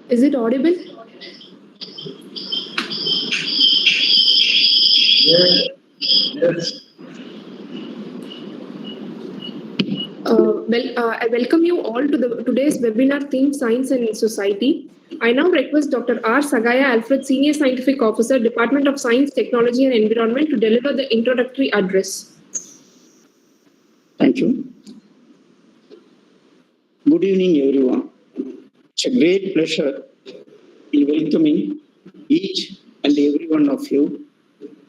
Is it audible? Yes. I welcome you all to today's webinar theme Science and Society. I now request Dr. R. Sagaya Alfred, Senior Scientific Officer, Department of Science, Technology and Environment, to deliver the introductory address. Thank you. Good evening, everyone. It's a great pleasure in welcoming each and every one of you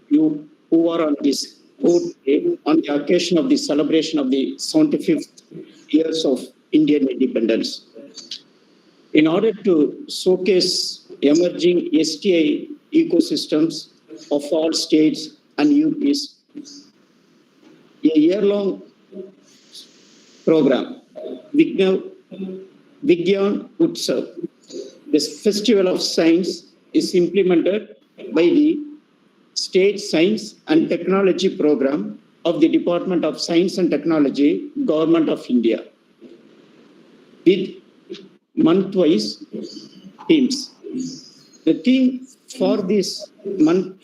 who are on this board today on the occasion of the celebration of the 75th years of Indian independence. In order to showcase emerging STI ecosystems of all states and UPs, a year-long program, Vigyan Utsav, this Festival of Science, is implemented by the State Science and Technology Program of the Department of Science and Technology, Government of India, with month-wise themes. The theme for this month,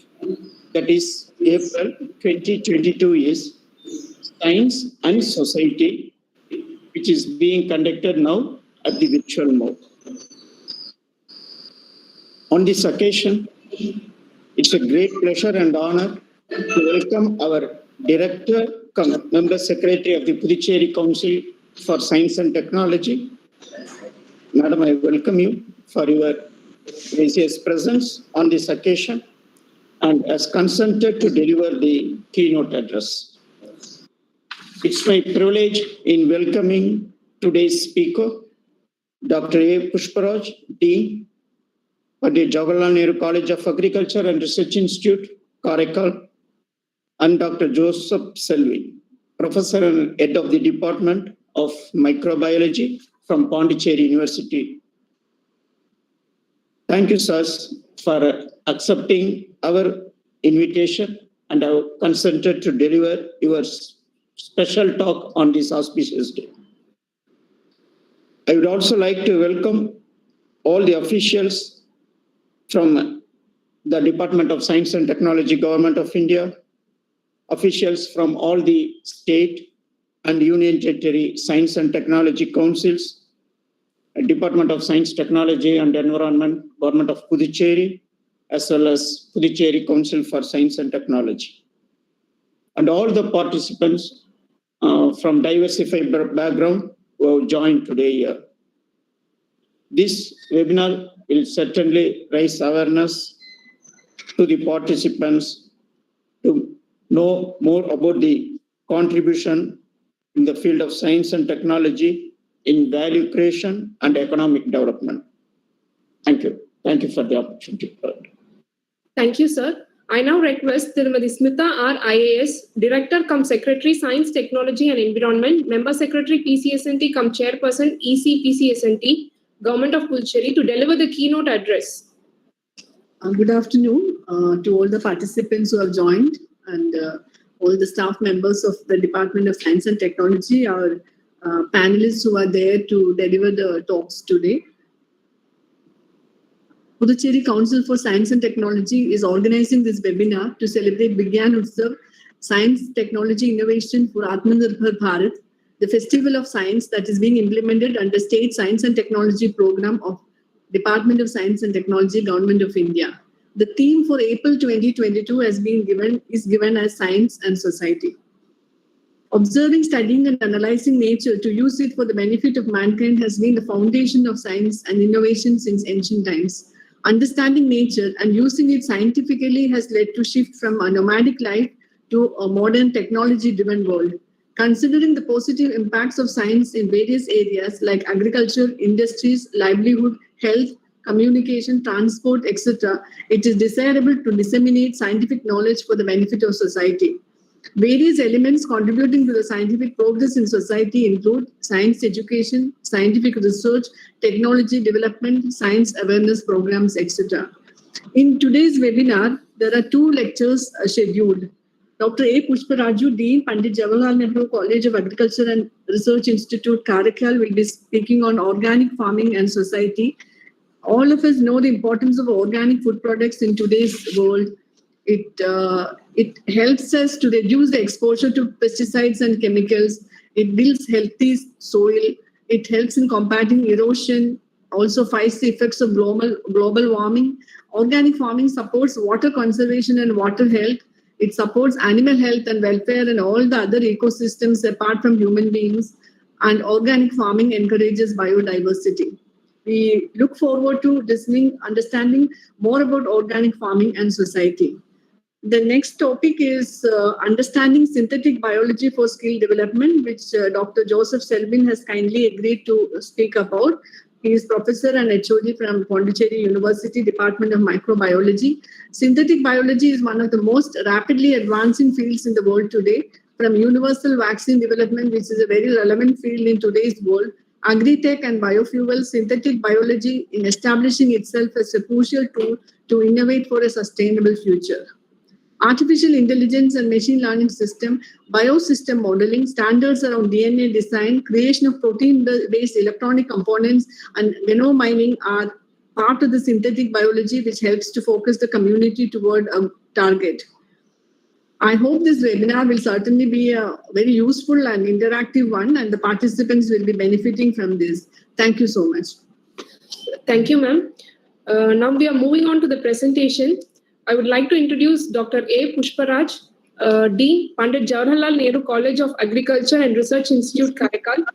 that is April 2022, is Science and Society, which is being conducted now at the virtual mode. On this occasion, it's a great pleasure and honor to welcome our Director, Member Secretary of the Puducherry Council for Science and Technology. Madam, I welcome you for your gracious presence on this occasion and has consented to deliver the keynote address. It's my privilege in welcoming today's speaker, Dr. A. Pushparaj, Dean for the Jawaharlal Nehru College of Agriculture and Research Institute, Karaikal, and Dr. Joseph Selvi, Professor and Head of the Department of Microbiology from Puducherry University. Thank you, sirs, for accepting our invitation and have consented to deliver your special talk on this auspicious day. I would also like to welcome all the officials from the Department of Science and Technology, Government of India, officials from all the state and union territory Science and Technology Councils, Department of Science, Technology and Environment, Government of Puducherry, as well as Puducherry Council for Science and Technology, and all the participants from diversified background who have joined today here. This webinar will certainly raise awareness to the participants to know more about the contribution in the field of science and technology in value creation and economic development. Thank you. Thank you for the opportunity. Thank you, sir. I now request Srimati Smita R. IAS, Director cum Secretary, Science, Technology and Environment, Member Secretary, PCS&T cum Chairperson, EC, PCS&T, Government of Puducherry, to deliver the keynote address. Good afternoon to all the participants who have joined and all the staff members of the Department of Science and Technology, our panelists who are there to deliver the talks today. Puducherry Council for Science and Technology is organizing this webinar to celebrate Vigyan Utsav, Science, Technology, Innovation for Atmanirbhar Bharat, the festival of science that is being implemented under State Science and Technology Program of Department of Science and Technology, Government of India. The theme for April 2022 is given as Science and Society. Observing, studying and analyzing nature to use it for the benefit of mankind has been the foundation of science and innovation since ancient times. Understanding nature and using it scientifically has led to shift from a nomadic life to a modern technology-driven world. Considering the positive impacts of science in various areas like agriculture, industries, livelihood, health, communication, transport, etc., it is desirable to disseminate scientific knowledge for the benefit of society. Various elements contributing to the scientific progress in society include science education, scientific research, technology development, science awareness programs, etc. In today's webinar, there are two lectures scheduled. Dr. A. Pushparaju, Dean, Pandit Jawaharlal Nehru College of Agriculture and Research Institute, Karaikal, will be speaking on organic farming and society. All of us know the importance of organic food products in today's world. It helps us to reduce the exposure to pesticides and chemicals. It builds healthy soil. It helps in combating erosion, also fights the effects of global warming. Organic farming supports water conservation and water health. It supports animal health and welfare and all the other ecosystems apart from human beings. And organic farming encourages biodiversity. We look forward to listening, understanding more about organic farming and society. The next topic is understanding synthetic biology for skill development, which Dr. Joseph Selvin has kindly agreed to speak about. He is professor and HOD from Puducherry University, Department of Microbiology. Synthetic biology is one of the most rapidly advancing fields in the world today, from universal vaccine development, which is a very relevant field in today's world, agri-tech and biofuel, synthetic biology in establishing itself as a crucial tool to innovate for a sustainable future. Artificial intelligence and machine learning system, biosystem modeling, standards around DNA design, creation of protein-based electronic components, and genome mining are part of the synthetic biology, which helps to focus the community toward a target. I hope this webinar will certainly be a very useful and interactive one, and the participants will be benefiting from this. Thank you so much. Thank you, ma'am. Now we are moving on to the presentation. I would like to introduce Dr. A. Pushparaj, Dean, Pandit Jawaharlal Nehru College of Agriculture and Research Institute, Karaikal.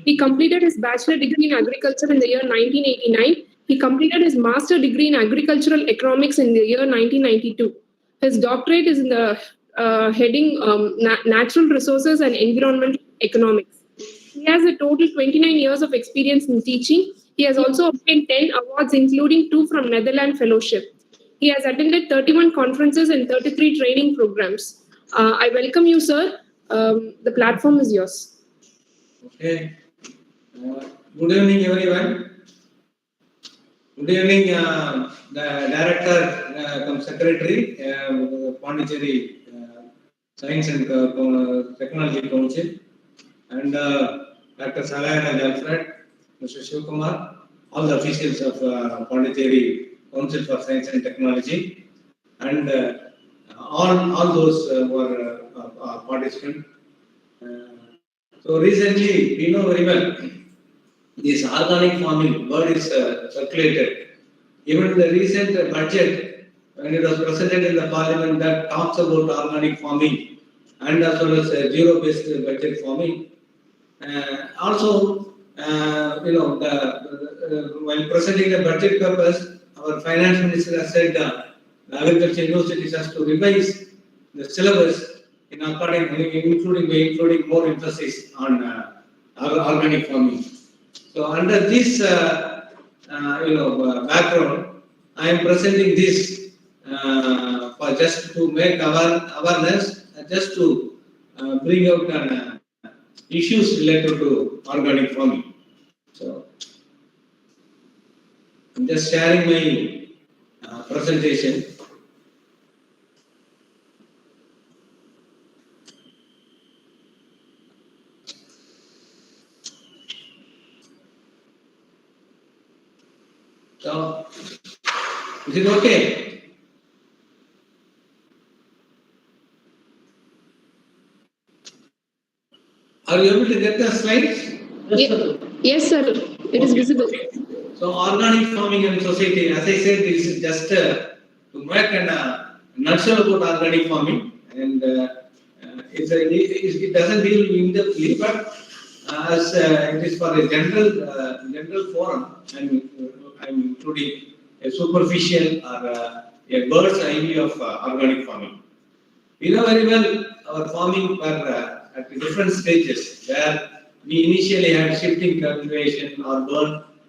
He completed his bachelor degree in agriculture in the year 1989. He completed his master degree in agricultural economics in the year 1992. His doctorate is in the heading Natural Resources and Environmental Economics. He has a total 29 years of experience in teaching. He has also obtained 10 awards, including 2 from Netherlands Fellowship. He has attended 31 conferences and 33 training programs. I welcome you, sir. The platform is yours. Okay. Good evening, everyone. Good evening, the Director, Secretary, Puducherry Science and Technology Council, and Dr. Salayana Alfred, Mr. Shivkumar, all the officials of Puducherry Council for Science and Technology, and all those who are participants. So recently, we know very well this organic farming word is circulated. Even the recent budget, when it was presented in the parliament, that talks about organic farming and as well as zero-based budget farming. Also, while presenting the budget purpose, our finance minister has said the agriculture universities has to revise the syllabus including more emphasis on organic farming. So under this background, I am presenting this for just to make awareness, just to bring out issues related to organic farming. So I'm just sharing my presentation. So, is it okay? Are you able to get the slides? Yes, sir. It is visible. So, organic farming and society, as I said, this is just to make a nutshell about organic farming, and it doesn't deal in depthly, but as it is for a general forum, and I'm including a superficial or a bird's eye view of organic farming. We know very well our farming were at different stages, where we initially had shifting cultivation or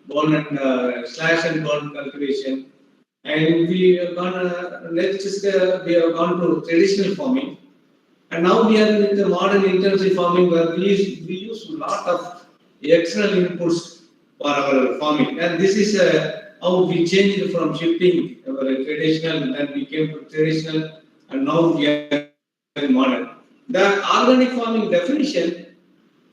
burn and slash and burn cultivation, and we have gone we have gone to traditional farming, and now we are in the modern intensive farming, where we use a lot of external inputs for our farming, and this is how we changed from shifting our traditional, then we came to traditional, and now we are modern. The organic farming definition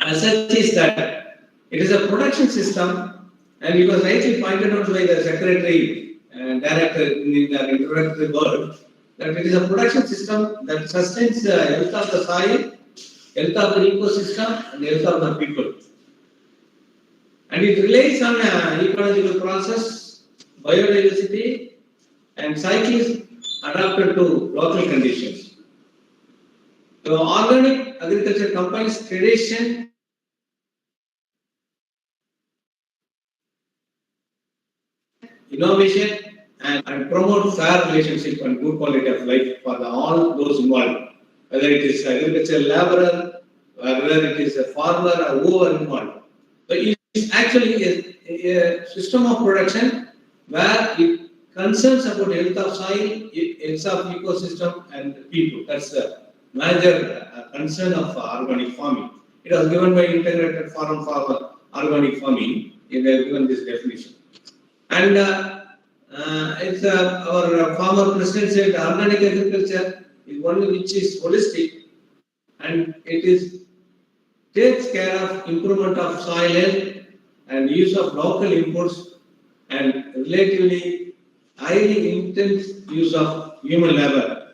as such is that it is a production system, and it was rightly pointed out by the secretary and director in the introductory word, that it is a production system that sustains the health of the soil, health of the ecosystem, and health of the people. And it relies on ecological process, biodiversity, and cycles adapted to local conditions. So organic agriculture combines tradition, innovation, and promote fair relationship and good quality of life for all those involved. Whether it is agricultural laborer, whether it is a farmer or whoever involved. So it is actually a system of production where it concerns about health of soil, health of ecosystem and people. That's the major concern of organic farming. It was given by integrated farm for organic farming. They have given this definition. And it's our farmer president said organic agriculture is one which is holistic, and it is takes care of improvement of soil health and use of local inputs and relatively highly intense use of human labor,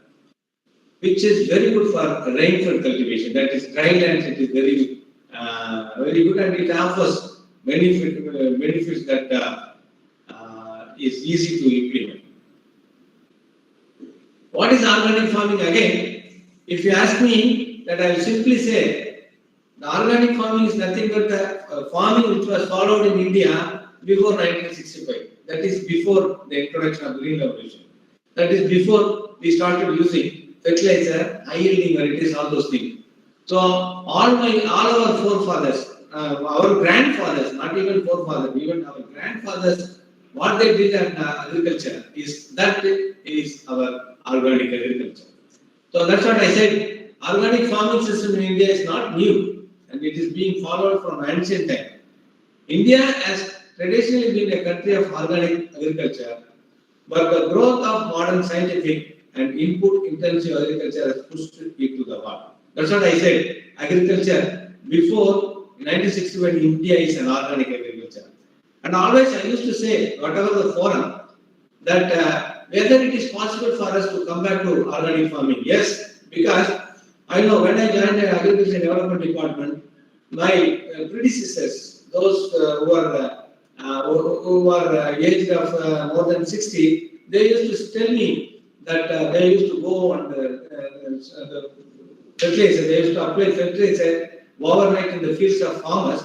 which is very good for rainfall cultivation. That is dry lands. It is very good, and it offers benefits that is easy to implement. What is organic farming again? If you ask me, that I will simply say the organic farming is nothing but the farming which was followed in India before 1965. That is before the introduction of green revolution. That is before we started using fertilizer, high yielding varieties, all those things. So all our forefathers, our grandfathers, not even forefathers, even our grandfathers, what they did in agriculture is our organic agriculture. So that's what I said. Organic farming system in India is not new, and it is being followed from ancient time. India has traditionally been a country of organic agriculture, but the growth of modern scientific and input-intensive agriculture has pushed it to the world. That's what I said. Agriculture before 1961 in India is an organic agriculture. And always I used to say, whatever the forum, that whether it is possible for us to come back to organic farming. Yes, because I know when I joined the Agriculture Development Department, my predecessors, those who are aged of more than 60, they used to tell me that they used to go on the fertilizer, they used to apply fertilizer overnight in the fields of farmers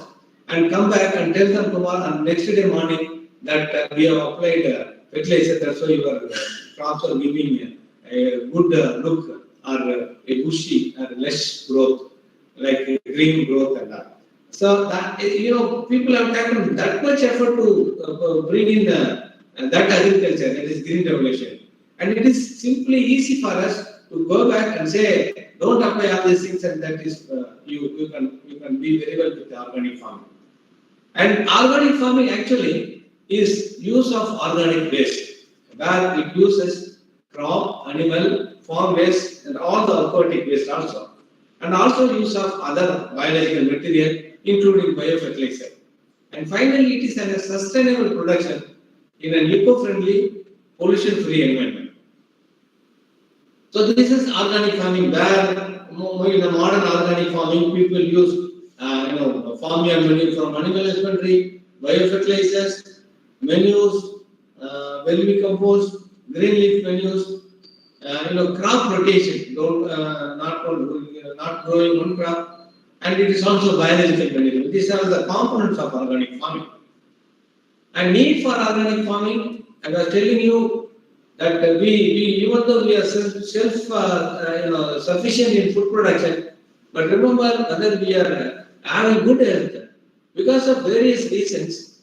and come back and tell them tomorrow and next day morning that we have applied fertilizer, that's why your crops are giving a good look or a bushy or less growth, like green growth and that. So that, people have taken that much effort to bring in that agriculture, that is green revolution. And it is simply easy for us to go back and say, don't apply all these things, and that is you can be very well with the organic farming. And organic farming actually is use of organic waste, where it uses crop, animal, farm waste, and all the aquatic waste also. And also use of other biological material, including biofertilizer. And finally, it is a sustainable production in an eco-friendly, pollution-free environment. So this is organic farming, where in the modern organic farming, people use farmyard manure from animal husbandry, biofertilizers, manures, vermicompost, green leaf manures, crop rotation, not growing one crop, and it is also biological manure. These are the components of organic farming. And need for organic farming, I was telling you that we even though we are sufficient in food production, but remember whether we are having good health because of various reasons,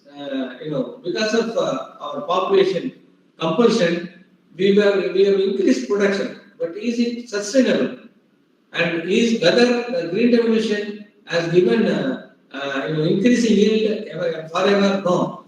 because of our population compulsion, we have increased production, but is it sustainable? And is whether the green revolution has given increasing yield forever? No.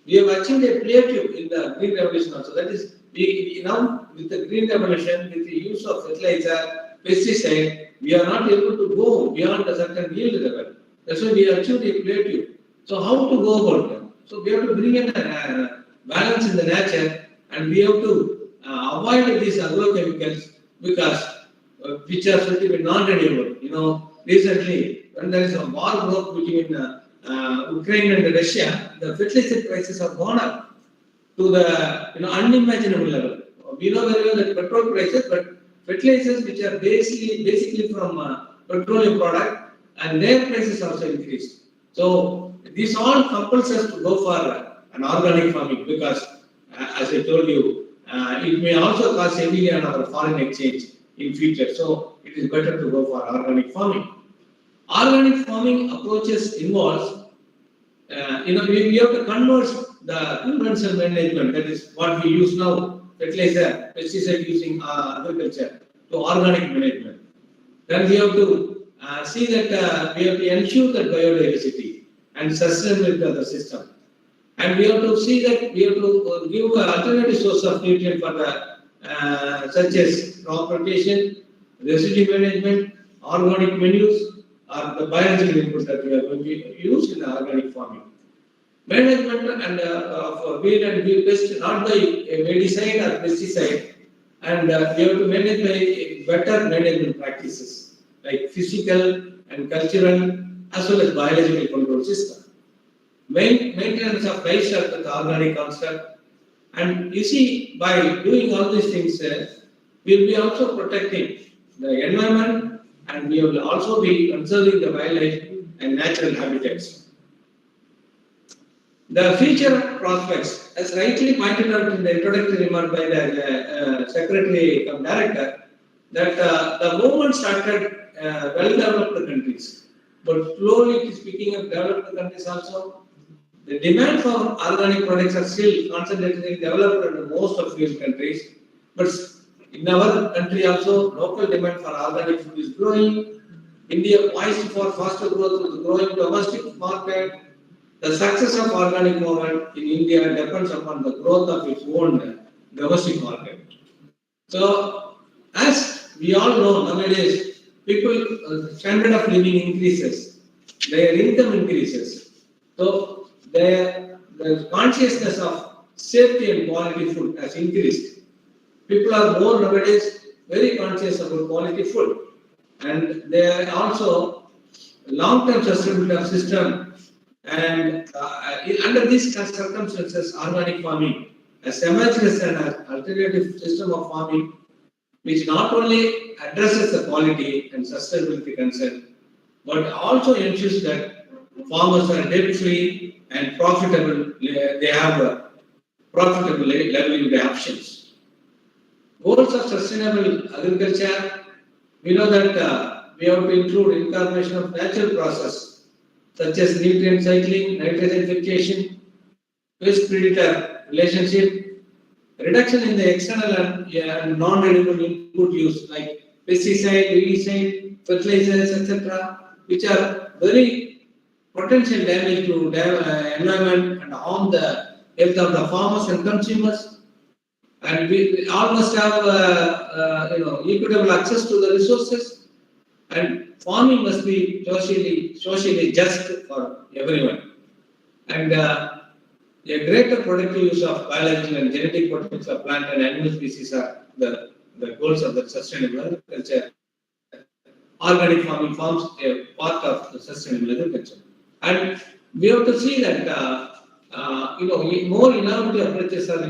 We have achieved a plateau in the green revolution also. That is, we now with the green revolution, with the use of fertilizer, pesticide, we are not able to go beyond a certain yield level. That's why we achieved a plateau. So how to go about that? So we have to bring in a balance in the nature, and we have to avoid these agrochemicals because which are said to be non-renewable. Recently when there is a war broke between Ukraine and Russia, the fertilizer prices have gone up to the unimaginable level. We know very well that petrol prices, but fertilizers which are basically from petroleum product, and their prices also increased. So this all compels us to go for an organic farming because, as I told you, it may also cause heavily on our foreign exchange in future. So it is better to go for organic farming. Organic farming approaches involves, we have to convert the conventional management, that is what we use now, fertilizer, pesticide using agriculture, to organic management. Then we have to see that we have to ensure that biodiversity and sustainability of the system. And we have to see that we have to give an alternative source of nutrient for the such as crop rotation, residue management, organic manures, or the biological inputs that we are going to use in the organic farming. Management and of weed and weed pest not by a weedicide or pesticide, and we have to manage by better management practices like physical and cultural as well as biological control system. Maintenance of livestock with the organic construct, and you see by doing all these things, we will be also protecting the environment, and we will also be conserving the wildlife and natural habitats. The future prospects, as rightly pointed out in the introductory remark by the Secretary cum Director, that the movement started well-developed countries, but slowly it is picking up developed countries also. The demand for organic products are still concentrated in developed and most of these countries, but in our country also, local demand for organic food is growing. India poised for faster growth with the growing domestic market. The success of organic movement in India depends upon the growth of its own domestic market. So, as we all know nowadays, people standard of living increases, their income increases. So, the consciousness of safety and quality food has increased. People are more nowadays very conscious about quality food, and they are also long-term sustainability of system. And under these circumstances, organic farming has emerged as an alternative system of farming, which not only addresses the quality and sustainability concern, but also ensures that farmers are debt-free and profitable. They have a profitable livelihood options. Goals of sustainable agriculture, we know that we have to include incorporation of natural process such as nutrient cycling, nitrogen fixation, pest predator relationship, reduction in the external and non-renewable input use like pesticide, weedicide, fertilizers, etc., which are very potential damage to environment and harm the health of the farmers and consumers. And we all must have equitable access to the resources, and farming must be socially just for everyone. And a greater productive use of biological and genetic potential of plant and animal species are the goals of the sustainable agriculture. Organic farming forms a part of the sustainable agriculture. And we have to see that more innovative approaches are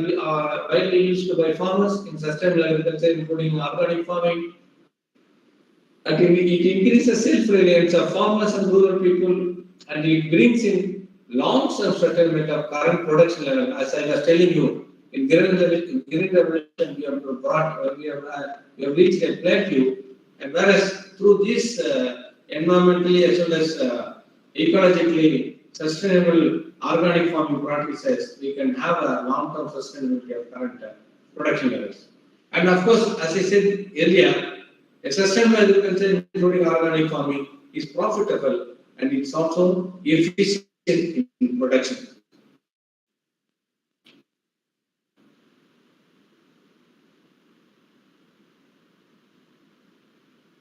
widely used by farmers in sustainable agriculture, including organic farming. And it increases self-reliance of farmers and rural people, and it brings in long-term settlement of current production level. As I was telling you, in green revolution, we have reached a plateau, and whereas through this environmentally as well as ecologically sustainable organic farming practices, we can have a long-term sustainability of current production levels. And of course, as I said earlier, a sustainable agriculture, including organic farming, is profitable and it's also efficient in production.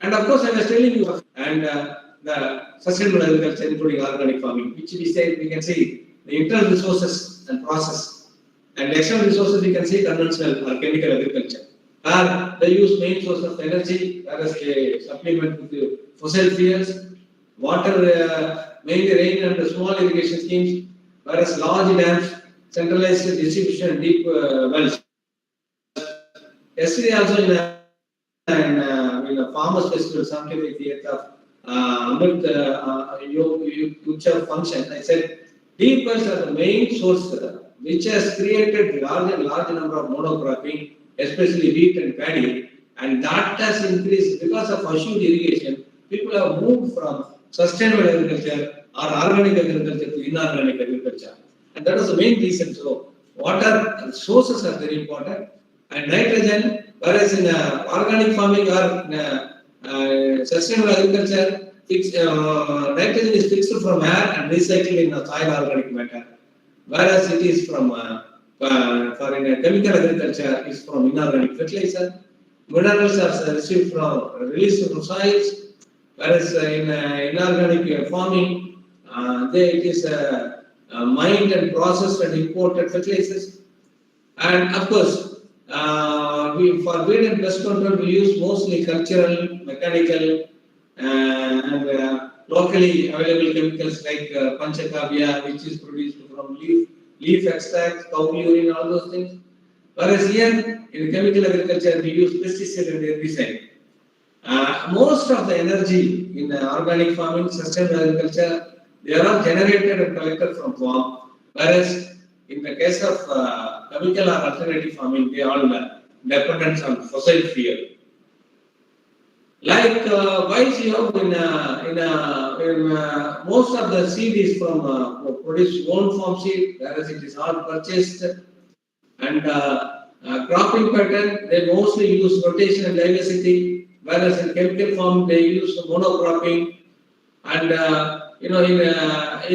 And of course, I was telling you, and the sustainable agriculture, including organic farming, which we can see the internal resources and process, and external resources we can see conventional or chemical agriculture. They use main source of energy, whereas they supplement with the fossil fuels, water, mainly rain and small irrigation schemes, whereas large dams, centralized distribution and deep wells. Yesterday also in a farmers festival, 78th of Utsav function, I said deep wells are the main source which has created large number of monocropping, especially wheat and paddy, and that has increased because of assured irrigation. People have moved from sustainable agriculture or organic agriculture to inorganic agriculture, and that was the main reason. So water sources are very important, and nitrogen, whereas in organic farming or sustainable agriculture, nitrogen is fixed from air and recycled in a soil organic matter, whereas it is from for in a chemical agriculture is from inorganic fertilizer. Minerals are released from soils, whereas in inorganic farming, it is mined and processed and imported fertilizers. And of course, for weed and pest control, we use mostly cultural, mechanical, and locally available chemicals like panchakavya, which is produced from leaf extract, cow urine, all those things. Whereas here in chemical agriculture, we use pesticide and herbicide. Most of the energy in organic farming, sustainable agriculture, they are all generated and collected from farm. Whereas in the case of chemical or alternative farming, they are all dependent on fossil fuel. Like wise you have in most of the seed is from produce own farm seed, whereas it is all purchased. And cropping pattern, they mostly use rotation and diversity, whereas in chemical farm they use monocropping. And in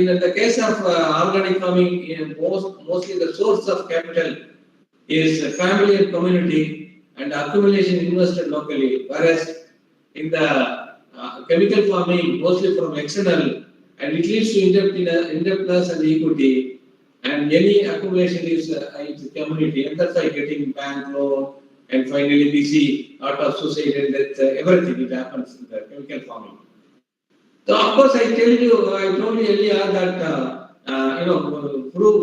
the case of organic farming, mostly the source of capital is family and community and accumulation invested locally, whereas in the chemical farming, mostly from external, and it leads to indebtedness and equity, and any accumulation is community, and that's why getting bank loan, and finally we see lot of suicide and death, everything it happens in the chemical farming. So of course I told you earlier that through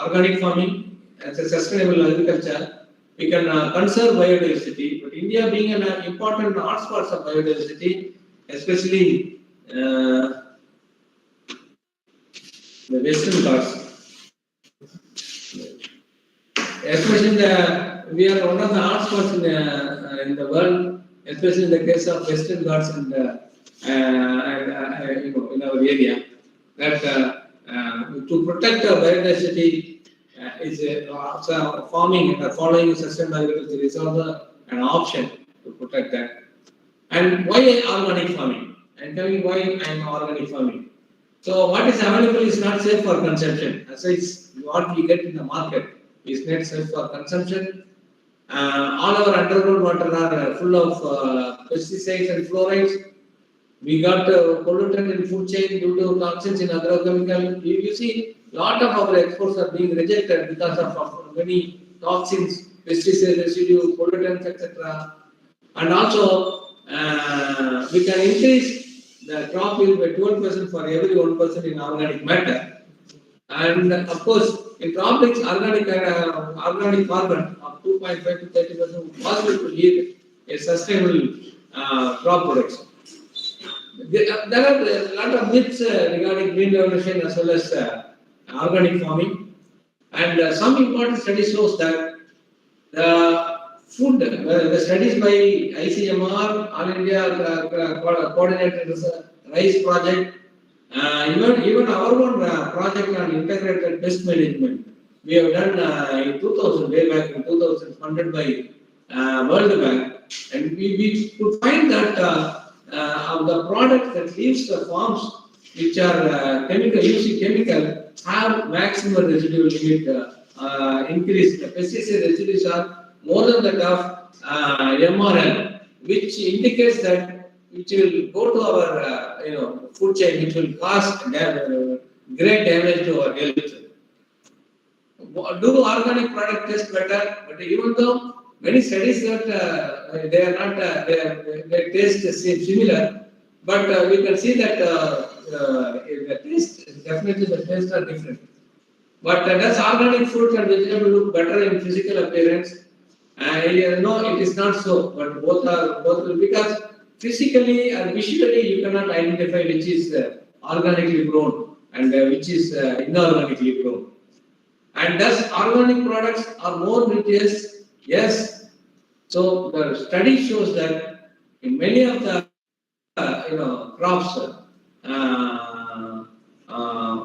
organic farming as a sustainable agriculture, we can conserve biodiversity. But India being an important hotspots of biodiversity, especially the Western Ghats, especially we are one of the hotspots in the world, especially in the case of Western Ghats and in our area. That to protect our biodiversity is farming and following sustainable agriculture is also an option to protect that. And why organic farming? And telling why I am organic farming. So what is available is not safe for consumption. So it's what we get in the market is not safe for consumption. All our underground water are full of pesticides and fluorides. We got pollutant in food chain due to toxins in agrochemical. You see, lot of our exports are being rejected because of many toxins, pesticide residue, pollutants, etc. And also, we can increase the crop yield by 12% for every 1% in organic matter. And of course, in tropics, organic carbon of 2.5 to 30% possible to yield a sustainable crop production. There are a lot of myths regarding green revolution as well as organic farming, and some important studies shows that the food, the studies by ICMR, All India Coordinated Rice Project, even our own project on integrated pest management, we have done in 2000, way back in 2000, funded by World Bank, and we could find that of the products that leaves the farms which are using chemical have maximum residual limit increase. The pesticide residues are more than that of MRL, which indicates that which will go to our food chain, which will cause great damage to our health. Do organic product taste better? But even though many studies that they are not, their taste seems similar, but we can see that the taste, definitely the tastes are different. But does organic fruit and vegetable look better in physical appearance? No, it is not so. But both because physically and visually you cannot identify which is organically grown and which is inorganically grown. And thus organic products are more nutritious? Yes. So the study shows that in many of the crops,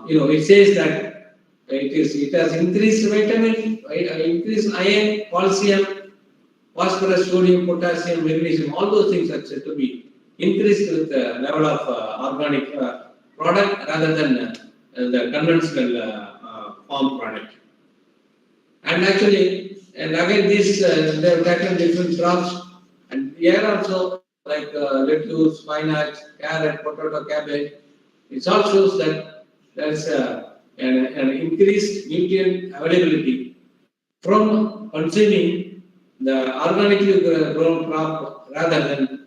it says that it has increased vitamin, increased iron, calcium, phosphorus, sodium, potassium, magnesium. All those things are said to be increased with the level of organic product rather than the conventional farm product. And actually, and again, this they have taken different crops, and here also like lettuce, spinach, carrot, potato, cabbage. It all shows that there is an increased nutrient availability from consuming the organically grown crop rather than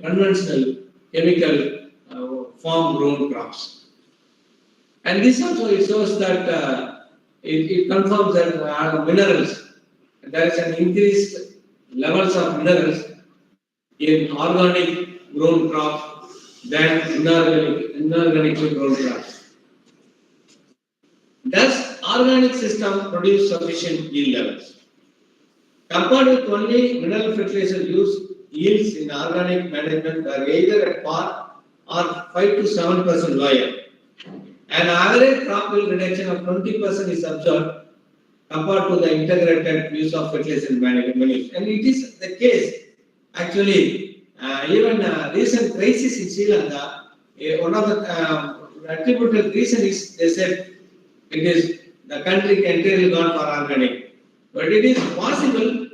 conventional chemical farm grown crops. And this also it shows that it confirms that minerals, there is an increased levels of minerals in organic grown crops than inorganically grown crops. Does organic system produce sufficient yield levels? Compared with only mineral fertilizer use, yields in organic management are either at par or 5 to 7% lower. An average crop yield reduction of 20% is observed compared to the integrated use of fertilizer management. And it is the case. Actually, even recent crisis in Sri Lanka, one of the attributed reason is they said it is the country entirely gone for organic. But it is possible,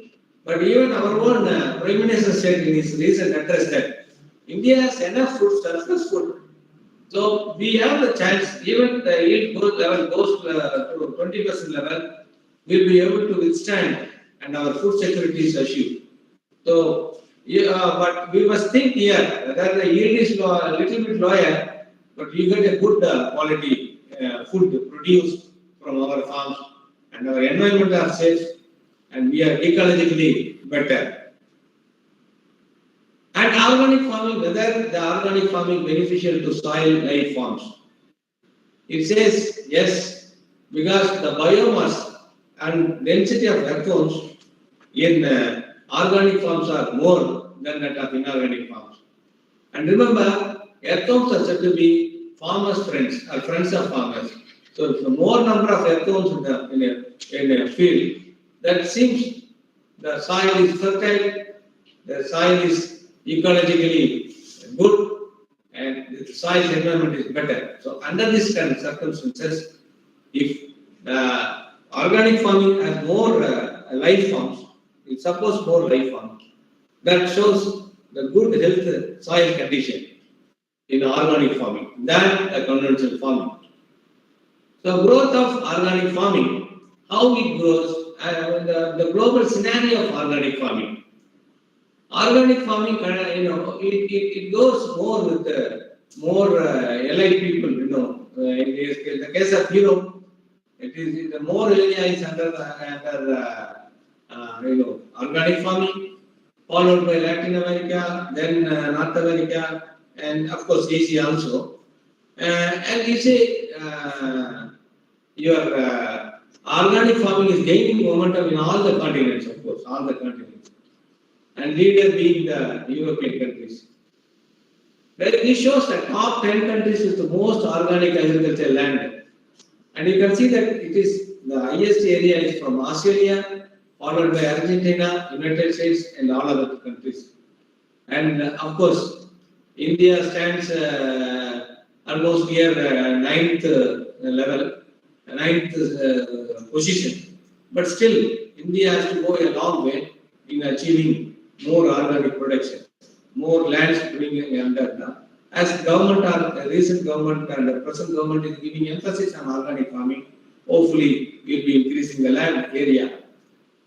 but even our own Prime Minister said in his recent address that India has enough food, surplus food. So we have the chance, even the yield level goes to 20% level, we'll be able to withstand and our food security is assured. So, but we must think here that the yield is a little bit lower, but you get a good quality food produced from our farms and our environment are safe and we are ecologically better. And organic farming, whether the organic farming beneficial to soil life forms? It says yes, because the biomass and density of earthworms in organic farms are more than that of inorganic farms. And remember, earthworms are said to be farmers' friends or friends of farmers. So if the more number of earthworms in a field, that seems the soil is fertile, the soil is ecologically good, and the soil environment is better. So under these kind of circumstances, if organic farming has more life forms, it suppose more life forms, that shows the good health soil condition in organic farming than the conventional farming. So growth of organic farming, how it grows, the global scenario of organic farming. Organic farming, it goes more with more allied people, in the case of Europe, it is the more area is under organic farming, followed by Latin America, then North America, and of course Asia also. And you say your organic farming is gaining momentum in all the continents, of course, all the continents. And leader being the European countries. This shows the top 10 countries with the most organic agricultural land. And you can see that it is the highest area is from Australia, followed by Argentina, United States, and all other countries. And of course, India stands almost near ninth level, ninth position. But still, India has to go a long way in achieving more organic production, more lands being under. As government or recent government and the present government is giving emphasis on organic farming, hopefully we'll be increasing the land area.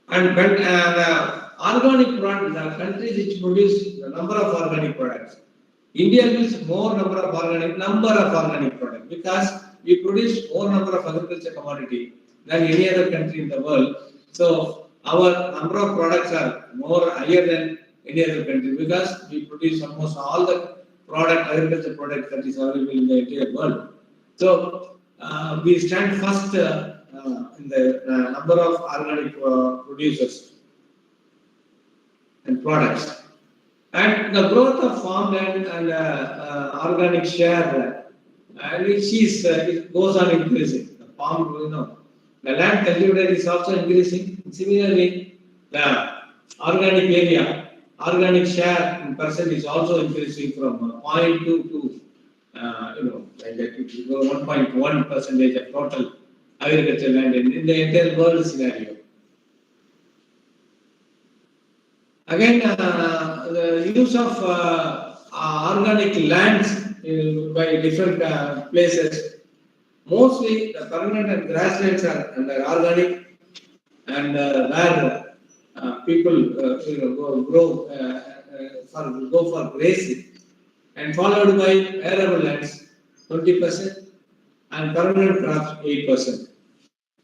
And when the organic product, the countries which produce the number of organic products, India means more number of organic products because we produce more number of agriculture commodity than any other country in the world. So our number of products are more higher than any other country because we produce almost all the agriculture product that is available in the entire world. So we stand first in the number of organic producers and products. And the growth of farmland and organic share, it goes on increasing. The farm, the land cultivated is also increasing. Similarly, the organic area, organic share in percent is also increasing from 0.2 to, like that it will go 1.1% of total agricultural land in the entire world scenario. Again, the use of organic lands by different places, mostly the permanent and grasslands are under organic, and where people go for grazing, and followed by arable lands 20%, and permanent crops 8%,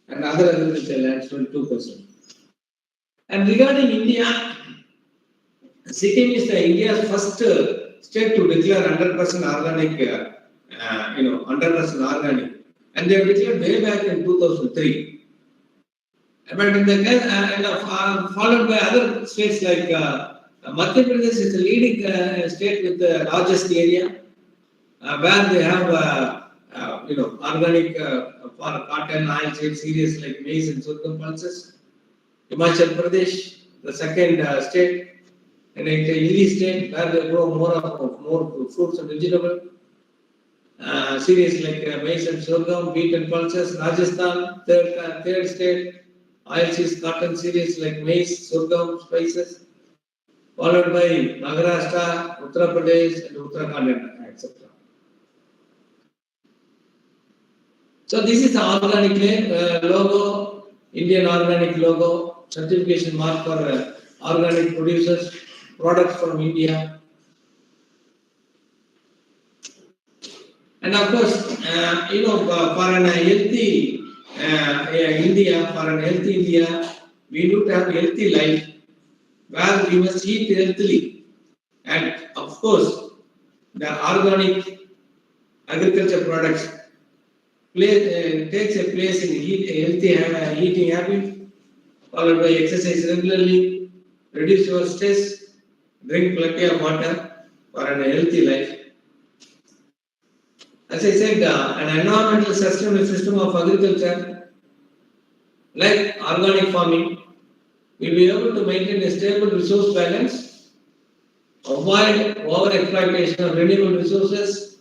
and other agricultural lands 22%. And regarding India, Sikkim is India's first state to declare 100% organic, 100% organic, and they have declared way back in 2003. But in the case, followed by other states like Madhya Pradesh is the leading state with the largest area, where they have organic for cotton, oilseed, cereals like maize and sorghum pulses. Himachal Pradesh, the second state, and a hilly state where they grow more fruits and vegetables. Cereals like maize and sorghum, wheat and pulses. Rajasthan, third state. Oilseeds, cotton cereals like maize, sorghum, spices, followed by Maharashtra, Uttar Pradesh, and Uttarakhand, etc. So this is the organic logo, Indian organic logo, certification mark for organic producers, products from India. And of course, for an healthy India, we need to have a healthy life where we must eat healthily. And of course, the organic agriculture products takes a place in healthy eating habit, followed by exercise regularly, reduce your stress, drink plenty of water for a healthy life. As I said, an environmental sustainable system of agriculture, like organic farming, will be able to maintain a stable resource balance, avoid over-exploitation of renewable resources,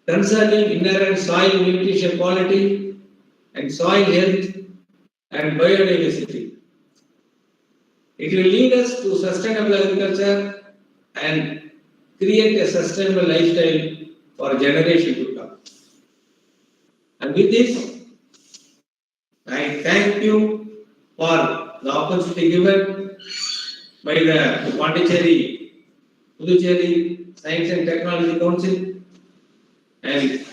concerning inherent soil nutrition quality and soil health and biodiversity. It will lead us to sustainable agriculture and create a sustainable lifestyle for generation to come. And with this, I thank you for the opportunity given by the Puducherry Science and Technology Council. And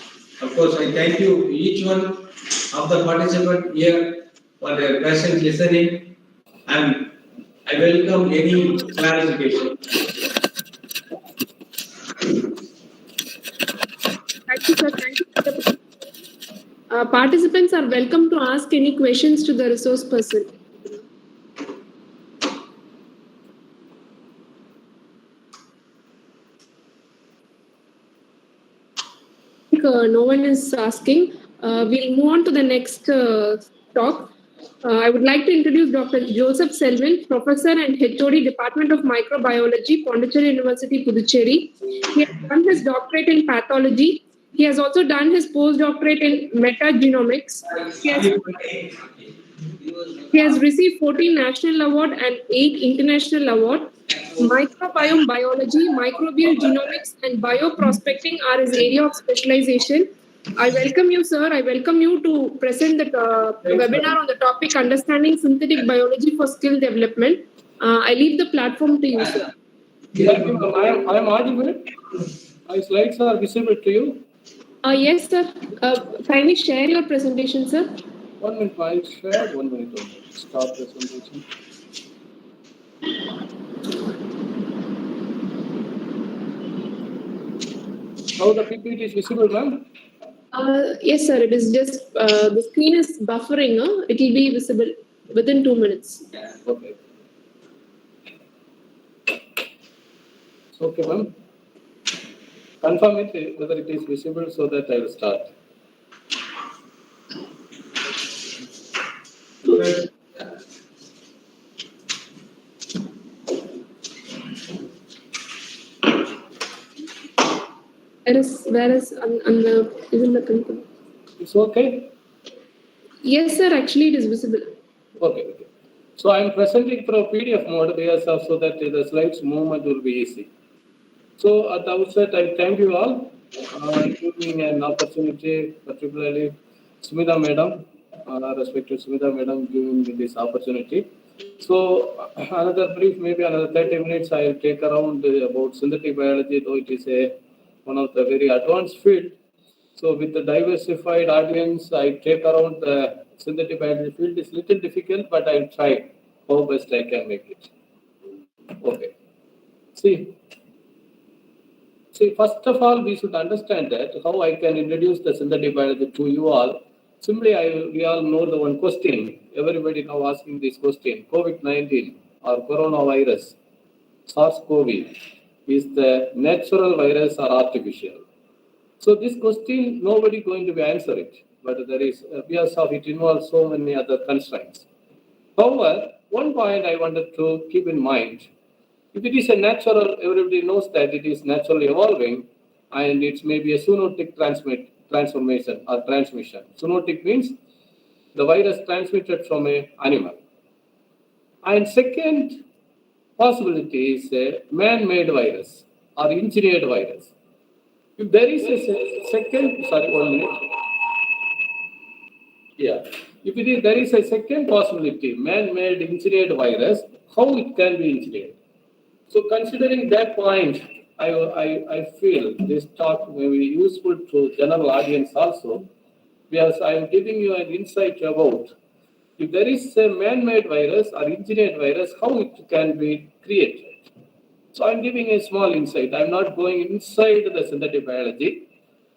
of course, I thank you each one of the participants here for their patient listening, and I welcome any clarification. Thank you, sir. Thank you. Participants are welcome to ask any questions to the resource person. No one is asking. We'll move on to the next talk. I would like to introduce Dr. Joseph Selwyn, Professor and HOD, Department of Microbiology, Pondicherry University, Puducherry. He has done his doctorate in pathology. He has also done his postdoctorate in metagenomics. He has received 14 national award and 8 international award. Microbiome biology, microbial genomics, and bioprospecting are his area of specialization. I welcome you, sir. I welcome you to present the webinar on the topic Understanding Synthetic Biology for Skill Development. I leave the platform to you, sir. Thank you, ma'am. I am audible. My slides are visible to you. Yes, sir. Kindly share your presentation, sir. 1 minute, I'll share. 1 minute only. Stop presentation. Now the PPT is visible, ma'am. Yes, sir. It is just the screen is buffering. It will be visible within 2 minutes. Okay. Okay, ma'am. Confirm it whether it is visible so that I will start. Where is on the is in the control? It's okay? Yes, sir. Actually, it is visible. Okay, okay. So I am presenting through PDF mode so that the slides movement will be easy. So at the outset, I thank you all giving an opportunity, particularly Smita Madam, respected Smita Madam, giving me this opportunity. So another brief, maybe another 30 minutes, I will take around about synthetic biology, though it is one of the very advanced field. So with the diversified audience, I take around the synthetic biology field. It's little difficult, but I'll try how best I can make it. Okay. See, first of all, we should understand that how I can introduce the synthetic biology to you all. Simply, we all know the one question. Everybody now asking this question. COVID-19 or coronavirus, SARS-CoV, is the natural virus or artificial? So this question, nobody going to be answer it. But there is, because of it involves so many other constraints. However, one point I wanted to keep in mind. If it is a natural, everybody knows that it is naturally evolving, and it may be a zoonotic transformation or transmission. Zoonotic means the virus transmitted from an animal. And second possibility is a man-made virus or engineered virus. If there is a second, sorry, 1 minute. Yeah. If there is a second possibility, man-made engineered virus, how it can be engineered? So considering that point, I feel this talk may be useful to general audience also, because I am giving you an insight about if there is a man-made virus or engineered virus, how it can be created. So I'm giving a small insight. I'm not going inside the synthetic biology.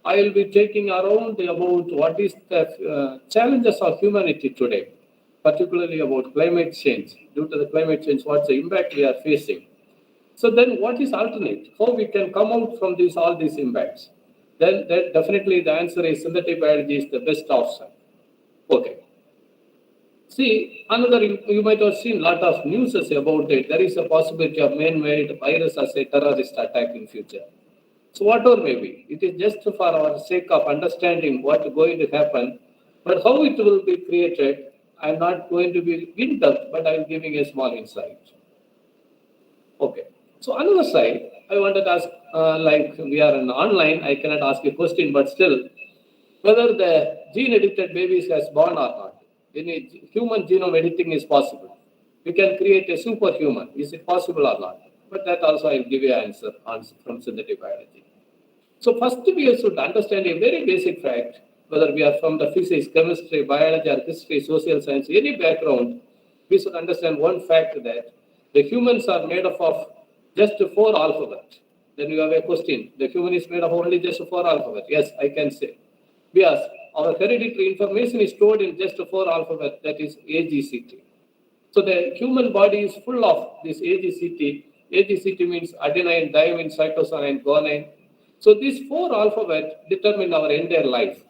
I will be taking around about what is the challenges of humanity today, particularly about climate change. Due to the climate change, what's the impact we are facing? So then what is alternate? How we can come out from all these impacts? Then definitely the answer is synthetic biology is the best option. Okay. See, you might have seen a lot of news about it. There is a possibility of man-made virus as a terrorist attack in future. So whatever may be, it is just for our sake of understanding what is going to happen. But how it will be created, I'm not going to be in depth, but I'm giving a small insight. Okay. So another side, I wanted to ask, like we are online, I cannot ask a question, but still, whether the gene-edited babies has born or not. Any human genome editing is possible. We can create a superhuman. Is it possible or not? But that also I'll give you an answer from synthetic biology. So first we should understand a very basic fact, whether we are from the physics, chemistry, biology, or history, social science, any background, we should understand one fact that the humans are made up of just 4 alphabets. Then you have a question. The human is made of only just 4 alphabets. Yes, I can say. Because our hereditary information is stored in just 4 alphabets, that is AGCT. So the human body is full of this AGCT. AGCT means adenine, thymine, cytosine, guanine. So these 4 alphabets determine our entire life.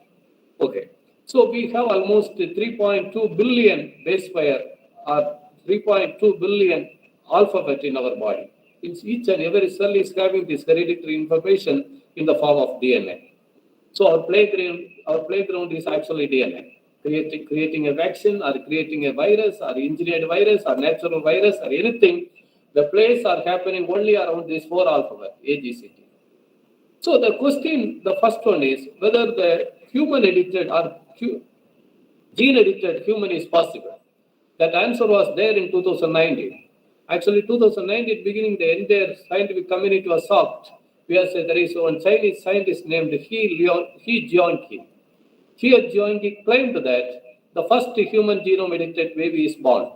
Okay. So we have almost 3.2 billion base pair or 3.2 billion alphabet in our body. Each and every cell is having this hereditary information in the form of DNA. So our playground is actually DNA. creating a vaccine or creating a virus or engineered virus or natural virus or anything, the plays are happening only around this 4 alphabet, AGCT. So the question, the first one is whether the human edited or gene edited human is possible. That answer was there in 2019. Actually, 2019 beginning, the entire scientific community was shocked. We have said there is one Chinese scientist named He Jianqi. He Jianqi claimed that the first human genome edited baby is born.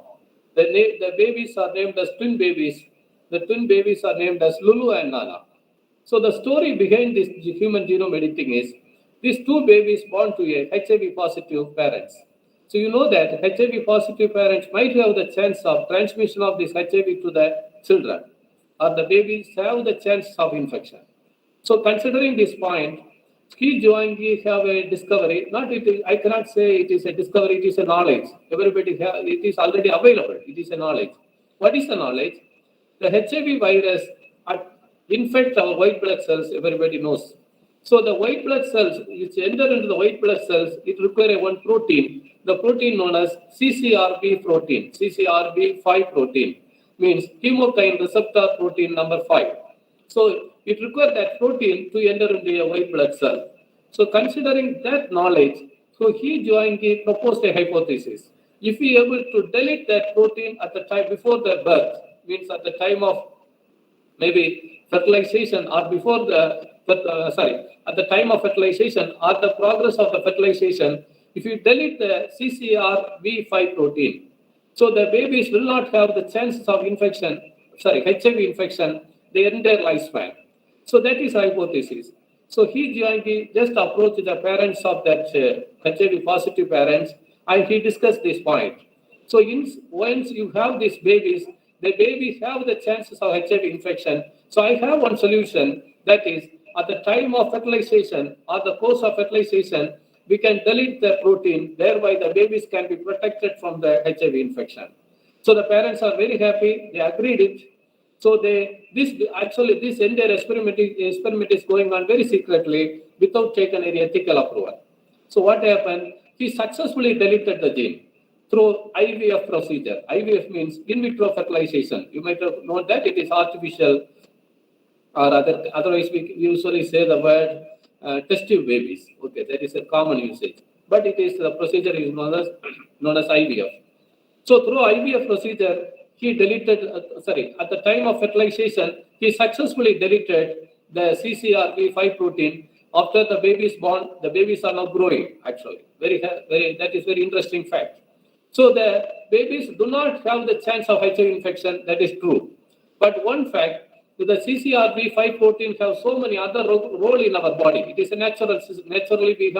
The babies are named as twin babies. The twin babies are named as Lulu and Nana. So the story behind this human genome editing is these two babies born to a HIV positive parents. So you know that HIV positive parents might have the chance of transmission of this HIV to the children, or the babies have the chance of infection. So considering this point, Ski Joangi have a discovery. I cannot say it is a discovery, it is a knowledge. It is already available. It is a knowledge. What is the knowledge? The HIV virus infect our white blood cells, everybody knows. So the white blood cells, which enter into the white blood cells, it requires one protein, the protein known as CCRB protein, CCRB5 protein, means chemokine receptor protein number 5. So it requires that protein to enter into a white blood cell. So considering that knowledge, so He Joangi proposed a hypothesis. If we are able to delete that protein at the time before the birth, means at the time of maybe fertilization or before at the time of fertilization or the progress of the fertilization, if you delete the CCRB5 protein, so the babies will not have the chances of infection, HIV infection, their entire lifespan. So that is hypothesis. So He Jianqi just approached the parents of that HIV positive parents and he discussed this point. So once you have these babies, the babies have the chances of HIV infection. So I have one solution, that is at the time of fertilization or the course of fertilization, we can delete the protein, thereby the babies can be protected from the HIV infection. So the parents are very happy, they agreed it. So this entire experiment is going on very secretly without taking any ethical approval. So what happened? He successfully deleted the gene through IVF procedure. IVF means in vitro fertilization. You might have known that it is artificial, or otherwise we usually say the word test tube babies. Okay, that is a common usage. But the procedure is known as IVF. So through IVF procedure, he deleted, at the time of fertilization, he successfully deleted the CCRB5 protein. After the baby is born, the babies are now growing, actually. That is very interesting fact. So the babies do not have the chance of HIV infection, that is true. But one fact, the CCRB5 protein have so many other role in our body. It is a natural system. Naturally, we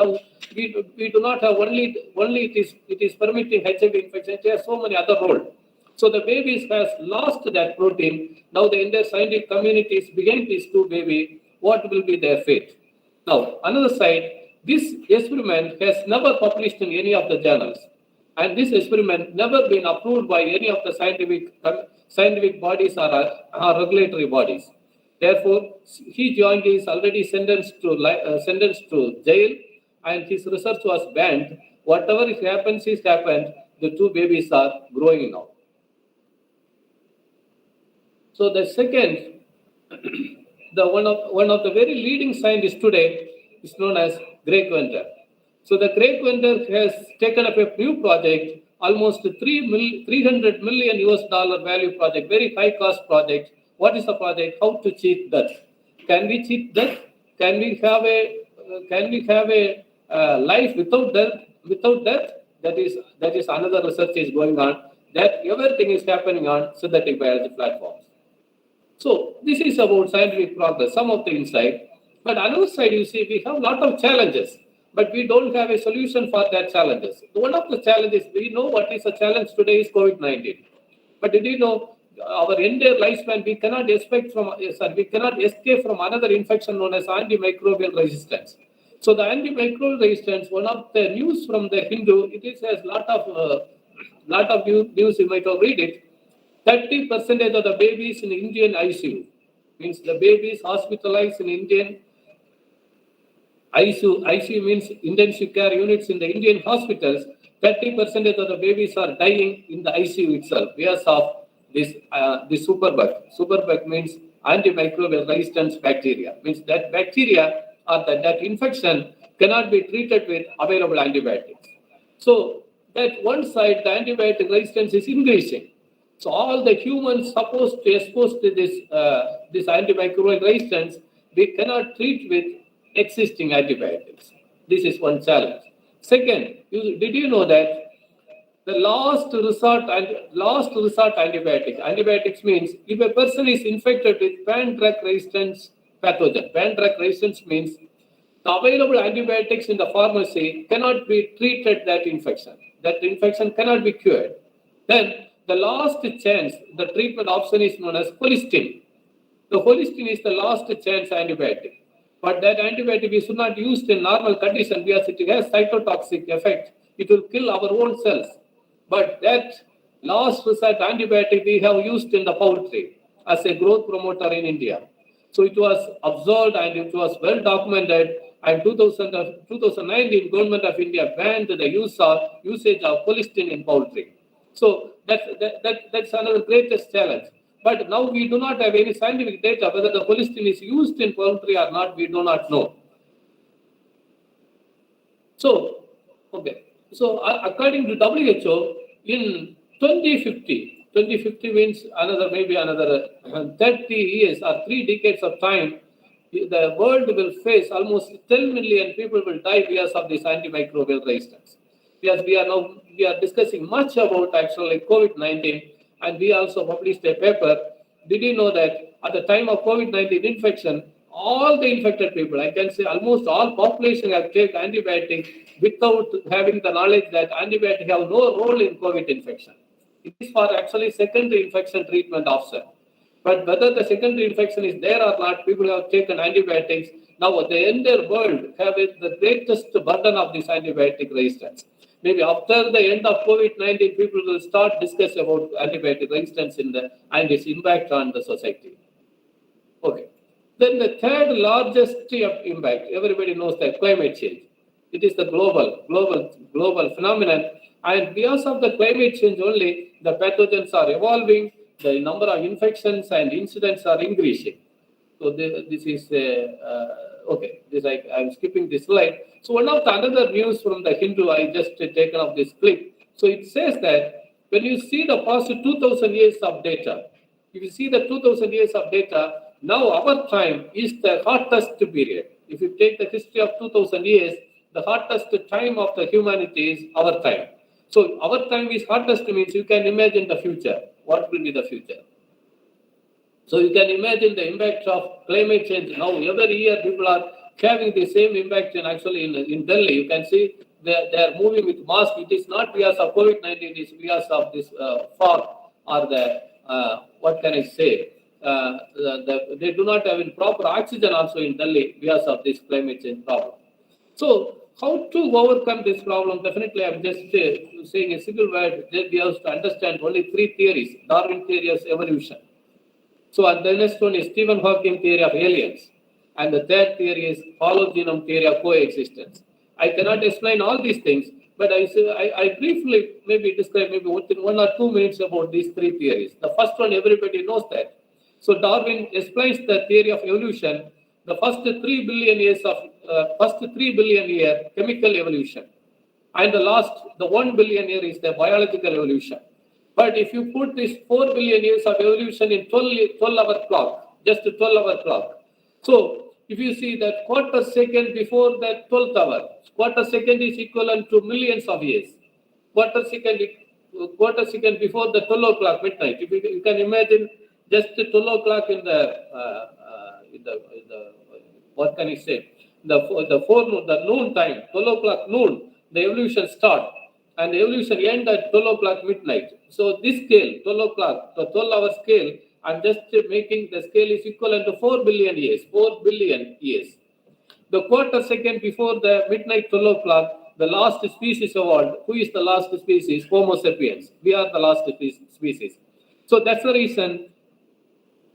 do not have only it is permitting HIV infection. It has so many other roles. So the babies has lost that protein. Now the entire scientific community is behind these two babies. What will be their fate? Now, another side, this experiment has never published in any of the journals. And this experiment never been approved by any of the scientific bodies or regulatory bodies. Therefore, He Jianqi is already sentenced to jail, and his research was banned. Whatever happens is happened. The two babies are growing now. So the second, one of the very leading scientists today is known as Greg Winter. So the Greg Winter has taken up a new project, almost $300 million US value project, very high cost project. What is the project? How to cheat death? Can we cheat death? Can we have a life without death? Without death? That is another research is going on. That everything is happening on synthetic biology platforms. So this is about scientific progress, some of the insight. But another side, you see, we have a lot of challenges, but we don't have a solution for that challenges. One of the challenges, we know what is a challenge today is COVID-19. But did you know our entire lifespan, we cannot escape from another infection known as antimicrobial resistance. So the antimicrobial resistance, one of the news from the Hindu, it has lot of news, you might have read it. 30% of the babies in Indian ICU, means the babies hospitalized in Indian ICU means intensive care units in the Indian hospitals, 30% of the babies are dying in the ICU itself because of this superbug. Superbug means antimicrobial resistance bacteria. Means that bacteria or that infection cannot be treated with available antibiotics. So that one side, the antibiotic resistance is increasing. So all the humans supposed to exposed to this antimicrobial resistance, we cannot treat with existing antibiotics. This is one challenge. Second, did you know that the last resort antibiotic? Antibiotics means if a person is infected with pan-drug resistance pathogen. Pan-drug resistance means the available antibiotics in the pharmacy cannot be treated that infection. That infection cannot be cured. Then the last chance, the treatment option is known as colistin. The colistin is the last chance antibiotic. But that antibiotic is not used in normal condition because it has cytotoxic effect. It will kill our own cells. But that last resort antibiotic we have used in the poultry as a growth promoter in India. So it was observed and it was well documented. And 2019, Government of India banned the usage of colistin in poultry. So that's another greatest challenge. But now we do not have any scientific data whether the colistin is used in poultry or not. We do not know. So, okay. So according to WHO, in 2050 means maybe another 30 years or 3 decades of time, the world will face almost 10 million people will die because of this antimicrobial resistance. Because we are discussing much about actually COVID-19, and we also published a paper. Did you know that at the time of COVID-19 infection, all the infected people, I can say almost all population have taken antibiotics without having the knowledge that antibiotics have no role in COVID infection. It is for actually secondary infection treatment option. But whether the secondary infection is there or not, people have taken antibiotics. Now the entire world have the greatest burden of this antibiotic resistance. Maybe after the end of COVID-19, people will start discussing about antibiotic resistance and its impact on the society. Okay. Then the third largest impact, everybody knows that climate change. It is the global phenomenon. And because of the climate change only, the pathogens are evolving, the number of infections and incidents are increasing. So this is okay. I'm skipping this slide. So one of the another news from the Hindu, I just taken up this clip. So it says that when you see the past 2,000 years of data, if you see the 2,000 years of data, now our time is the hottest period. If you take the history of 2,000 years, the hottest time of the humanity is our time. So our time is hottest means you can imagine the future. What will be the future? So you can imagine the impact of climate change. Now every year people are having the same impact. And actually in Delhi, you can see they are moving with mask. It is not because of COVID-19. It is because of this fog or the what can I say? They do not have proper oxygen also in Delhi because of this climate change problem. So how to overcome this problem? Definitely, I'm just saying a single word. We have to understand only 3 theories. Darwin theory of evolution. So and the next one is Stephen Hawking theory of aliens. And the third theory is hollow genome theory of coexistence. I cannot explain all these things, but I briefly maybe describe maybe within 1 or 2 minutes about these 3 theories. The first one, everybody knows that. So Darwin explains the theory of evolution, the first 3 billion year chemical evolution, and the 1 billion year is the biological evolution. But if you put this 4 billion years of evolution in 12-hour clock, just a 12-hour clock. So if you see that quarter second before that 12th hour, quarter second is equivalent to millions of years. Quarter second before the 12 o'clock midnight. If you can imagine just 12 o'clock in the what can I say? The noon time, 12 o'clock noon, the evolution start. And the evolution end at 12 o'clock midnight. So this scale, 12 o'clock, the 12-hour scale, I'm just making the scale is equivalent to 4 billion years. 4 billion years. The quarter second before the midnight 12 o'clock, the last species evolved. Who is the last species? Homo sapiens. We are the last species. So that's the reason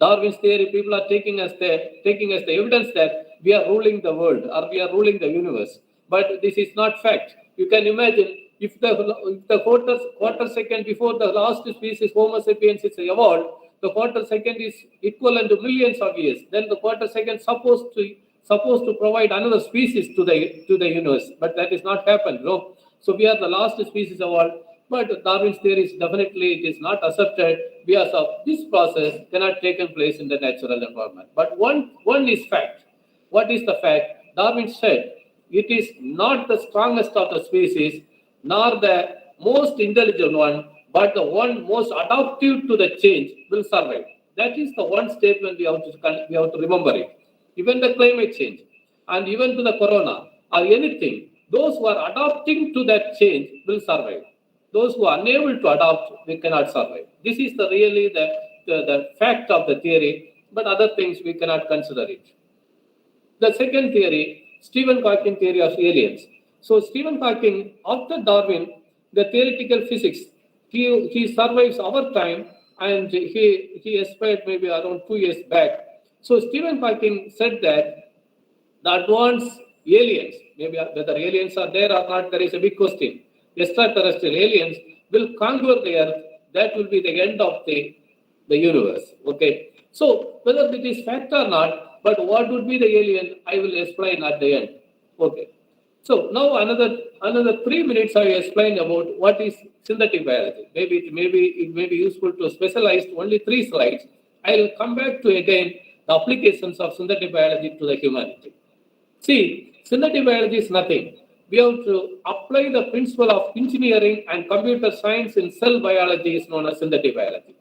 Darwin's theory, people are taking as the evidence that we are ruling the world or we are ruling the universe. But this is not fact. You can imagine if the quarter second before the last species Homo sapiens is evolved, the quarter second is equivalent to millions of years. Then the quarter second supposed to provide another species to the universe, but that is not happened. No, so we are the last species evolved. But Darwin's theory is definitely it is not accepted because of this process cannot take place in the natural environment. But one is fact. What is the fact? Darwin said it is not the strongest of the species, nor the most intelligent one, but the one most adaptive to the change will survive. That is the one statement we have to remember it. Even the climate change and even to the corona or anything, those who are adapting to that change will survive. Those who are unable to adapt, they cannot survive. This is really the fact of the theory, but other things we cannot consider it. The second theory, Stephen Hawking theory of aliens. So Stephen Hawking, after Darwin, the theoretical physics, he survives our time, and he expired maybe around 2 years back. So Stephen Hawking said that the advanced aliens, maybe whether aliens are there or not, there is a big question. Extraterrestrial aliens will conquer the earth. That will be the end of the universe. Okay. So whether it is fact or not, but what would be the alien, I will explain at the end. Okay. So now another 3 minutes I will explain about what is synthetic biology. Maybe it may be useful to specialize only 3 slides. I will come back to again the applications of synthetic biology to the humanity. See, synthetic biology is nothing. We have to apply the principle of engineering and computer science in cell biology is known as synthetic biology.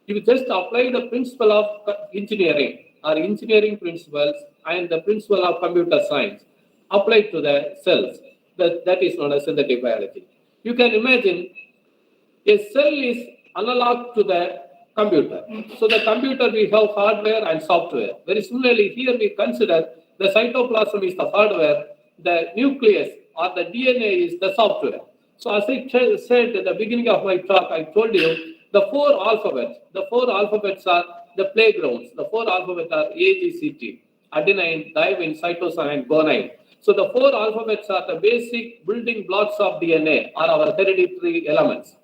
You just apply the principle of engineering or engineering principles and the principle of computer science applied to the cells. That is known as synthetic biology. You can imagine a cell is analog to the computer. So the computer we have hardware and software. Very similarly, here we consider the cytoplasm is the hardware, the nucleus or the DNA is the software. So as I said at the beginning of my talk, I told you the 4 alphabets. The 4 alphabets are the playgrounds. The 4 alphabets are AGCT, adenine, thymine, cytosine, and guanine. So the 4 alphabets are the basic building blocks of DNA, or our hereditary elements.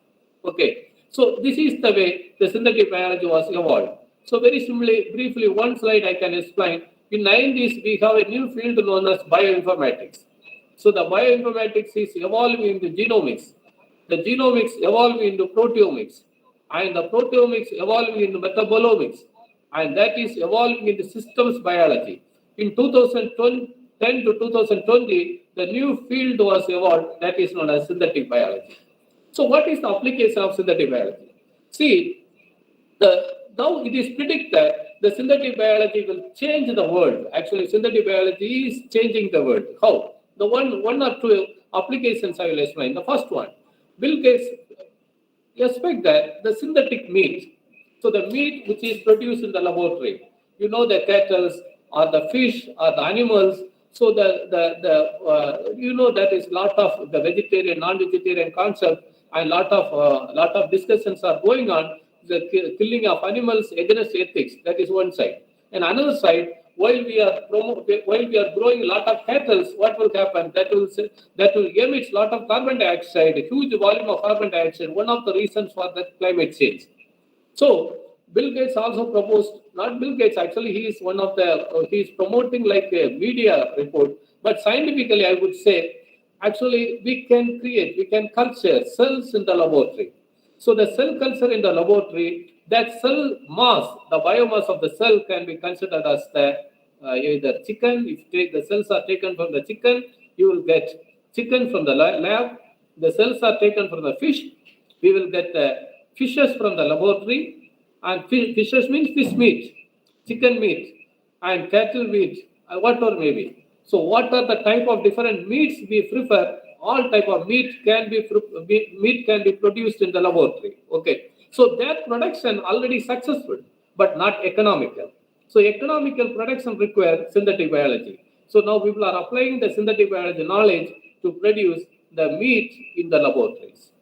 Okay. So this is the way the synthetic biology was evolved. So very simply, briefly, one slide I can explain. In 90s, we have a new field known as bioinformatics. So the bioinformatics is evolving into genomics. The genomics evolving into proteomics. And the proteomics evolving into metabolomics. And that is evolving into systems biology. In 2010 to 2020, the new field was evolved that is known as synthetic biology. So what is the application of synthetic biology? See, now it is predicted the synthetic biology will change the world. Actually, synthetic biology is changing the world. How? The one or 2 applications I will explain. The first one, Bill Gates expect that the synthetic meat, so the meat which is produced in the laboratory, you know, the cattle or the fish or the animals. So you know that is lot of the vegetarian, non-vegetarian concept, and lot of discussions are going on the killing of animals against ethics. That is one side. And another side, while we are growing a lot of cattle, what will happen? That will emit a lot of carbon dioxide, a huge volume of carbon dioxide. One of the reasons for that climate change. So Bill Gates also proposed, not Bill Gates, actually he is one of the, he is promoting like a media report, but scientifically I would say, actually we can culture cells in the laboratory. So the cell culture in the laboratory, that cell mass, the biomass of the cell can be considered as the either chicken. If the cells are taken from the chicken, you will get chicken from the lab. The cells are taken from the fish, we will get the fishes from the laboratory. And fishes means fish meat, chicken meat, and cattle meat, whatever may be. So what are the type of different meats we prefer? All type of meat can be produced in the laboratory. Okay. So that production already successful, but not economical. So economical production requires synthetic biology. So now people are applying the synthetic biology knowledge to produce the meat in the laboratories.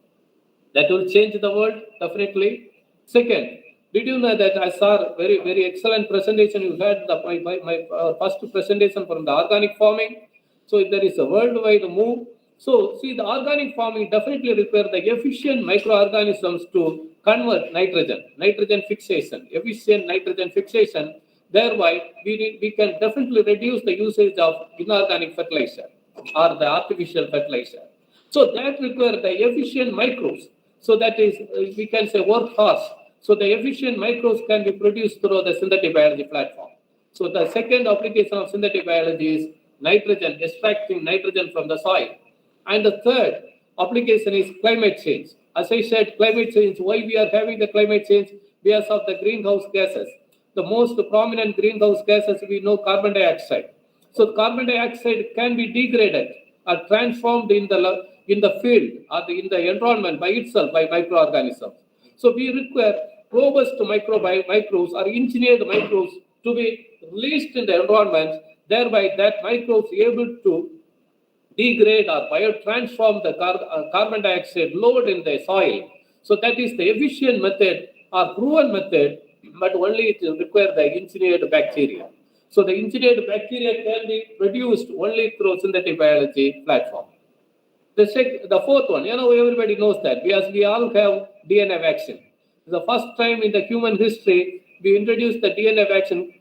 That will change the world, definitely. Second, did you know that I saw very, very excellent presentation you had, my first presentation from the organic farming. So there is a worldwide move So, see, the organic farming definitely require the efficient microorganisms to convert nitrogen fixation, efficient nitrogen fixation. Thereby, we can definitely reduce the usage of inorganic fertilizer or the artificial fertilizer. So that require the efficient microbes. So that is, we can say workhorse. So the efficient microbes can be produced through the synthetic biology platform. So the second application of synthetic biology is nitrogen, extracting nitrogen from the soil. And the third application is climate change. As I said, climate change, why we are having the climate change? Because of the greenhouse gases. The most prominent greenhouse gases we know carbon dioxide. So carbon dioxide can be degraded or transformed in the field or in the environment by itself by microorganisms. So we require robust microbes or engineered microbes to be released in the environment. Thereby, that microbes able to degrade or biotransform the carbon dioxide load in the soil. So that is the efficient method or proven method, but only it requires the engineered bacteria. So the engineered bacteria can be produced only through synthetic biology platform. The fourth one, everybody knows that because we all have DNA vaccine. The first time in the human history, we introduced the DNA vaccine.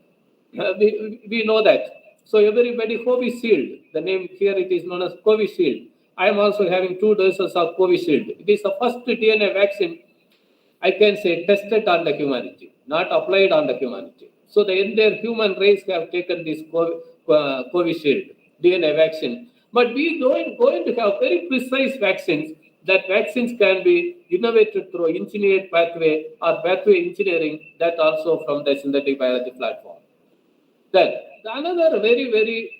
We know that. So everybody, Covishield, the name here it is known as Covishield. I am also having 2 doses of Covishield. It is the first DNA vaccine, I can say, tested on the humanity, not applied on the humanity. So the entire human race have taken this Covishield DNA vaccine. But we going to have very precise vaccines. That vaccines can be innovated through engineered pathway or pathway engineering, that also from the synthetic biology platform. Then another very very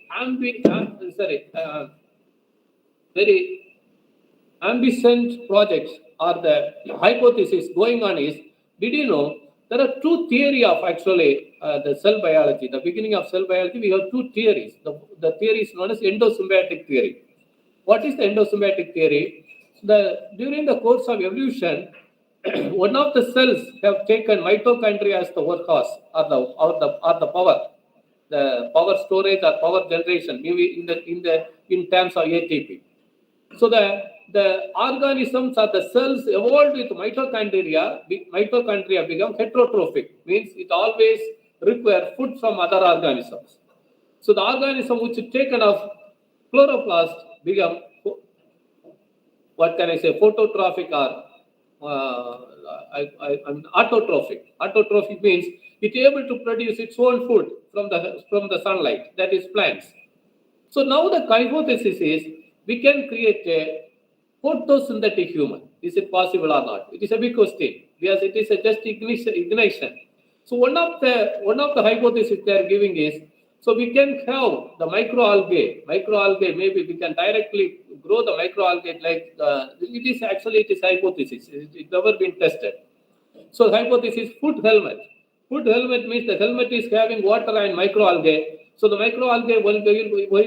ambitious projects or the hypothesis going on is, did you know there are 2 theories of actually the cell biology. The beginning of cell biology, we have 2 theories. The theory is known as endosymbiotic theory. What is the endosymbiotic theory? During the course of evolution, one of the cells have taken mitochondria as the workhorse or the power storage or power generation, maybe in terms of ATP. So the organisms or the cells evolved with mitochondria. Mitochondria become heterotrophic, means it always require food from other organisms. So the organism which is taken of chloroplast become, what can I say, phototrophic or autotrophic. Autotrophic means it is able to produce its own food from the sunlight, that is plants. So now the hypothesis is we can create a photosynthetic human. Is it possible or not? It is a big question because it is just ignition. So one of the hypotheses they are giving is, so we can have the microalgae. Microalgae, maybe we can directly grow the microalgae like it is hypothesis. It's never been tested. So hypothesis food helmet. Food helmet means the helmet is having water and microalgae. So the microalgae while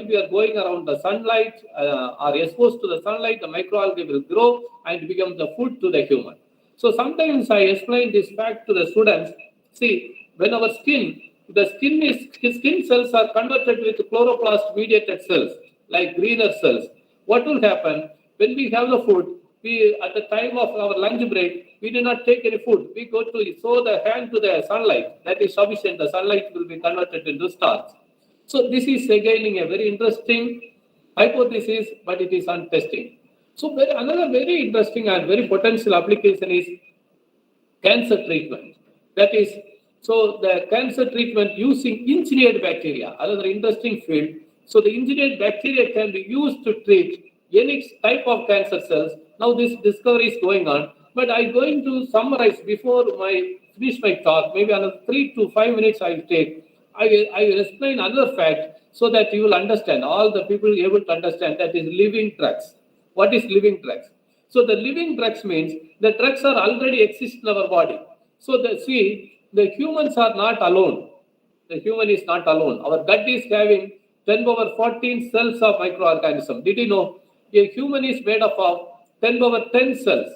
we are going around the sunlight are exposed to the sunlight, the microalgae will grow and become the food to the human. So sometimes I explain this fact to the students. See, when our skin cells are converted with chloroplast mediated cells, like greener cells. What will happen when we have the food? We at the time of our lunch break, we do not take any food. We go to show the hand to the sunlight. That is sufficient. The sunlight will be converted into starch. So this is again a very interesting hypothesis, but it is on testing. So another very interesting and very potential application is cancer treatment. That is, so the cancer treatment using engineered bacteria, another interesting field. So the engineered bacteria can be used to treat any type of cancer cells. Now this discovery is going on, but I'm going to summarize before I finish my talk. Maybe another 3 to 5 minutes I will take. I will explain another fact so that you will understand, all the people able to understand, that is living drugs. What is living drugs? So the living drugs means the drugs are already exist in our body. So the humans are not alone. The human is not alone. Our gut is having 10 power 14 cells of microorganism. Did you know a human is made up of 10 power 10 cells?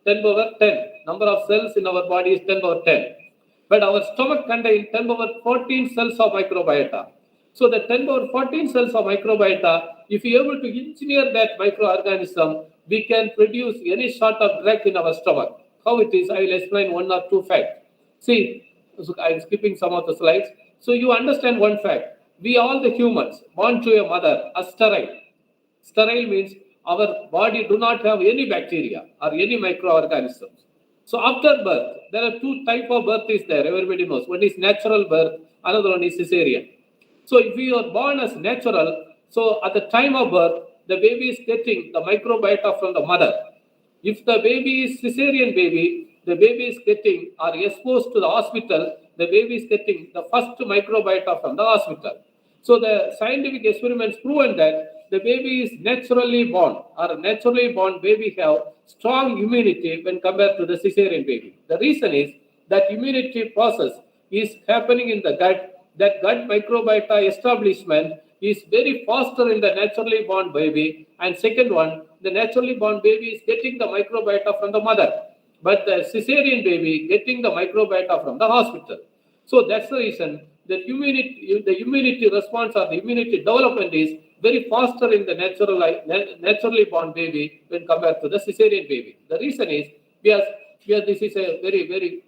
10 power 10. Number of cells in our body is 10 power 10. But our stomach contains 10 power 14 cells of microbiota. So the 10 power 14 cells of microbiota, if we are able to engineer that microorganism, we can produce any sort of drug in our stomach. How it is, I will explain one or two facts. See, so I'm skipping some of the slides. So you understand one fact. We all the humans born to a mother are sterile. Sterile means our body do not have any bacteria or any microorganisms. So after birth, there are two type of birth is there. Everybody knows. One is natural birth, another one is cesarean. So if we are born as natural, so at the time of birth, the baby is getting the microbiota from the mother. If the baby is cesarean baby, the baby is getting or exposed to the hospital, the baby is getting the first microbiota from the hospital. So the scientific experiments proven that the baby is naturally born or naturally born baby have strong immunity when compared to the cesarean baby. The reason is that immunity process is happening in the gut. That gut microbiota establishment is very faster in the naturally born baby. And second one, the naturally born baby is getting the microbiota from the mother, but the cesarean baby getting the microbiota from the hospital. So that's the reason that the immunity response or the immunity development is very faster in the naturally born baby when compared to the cesarean baby. The reason is because this is a very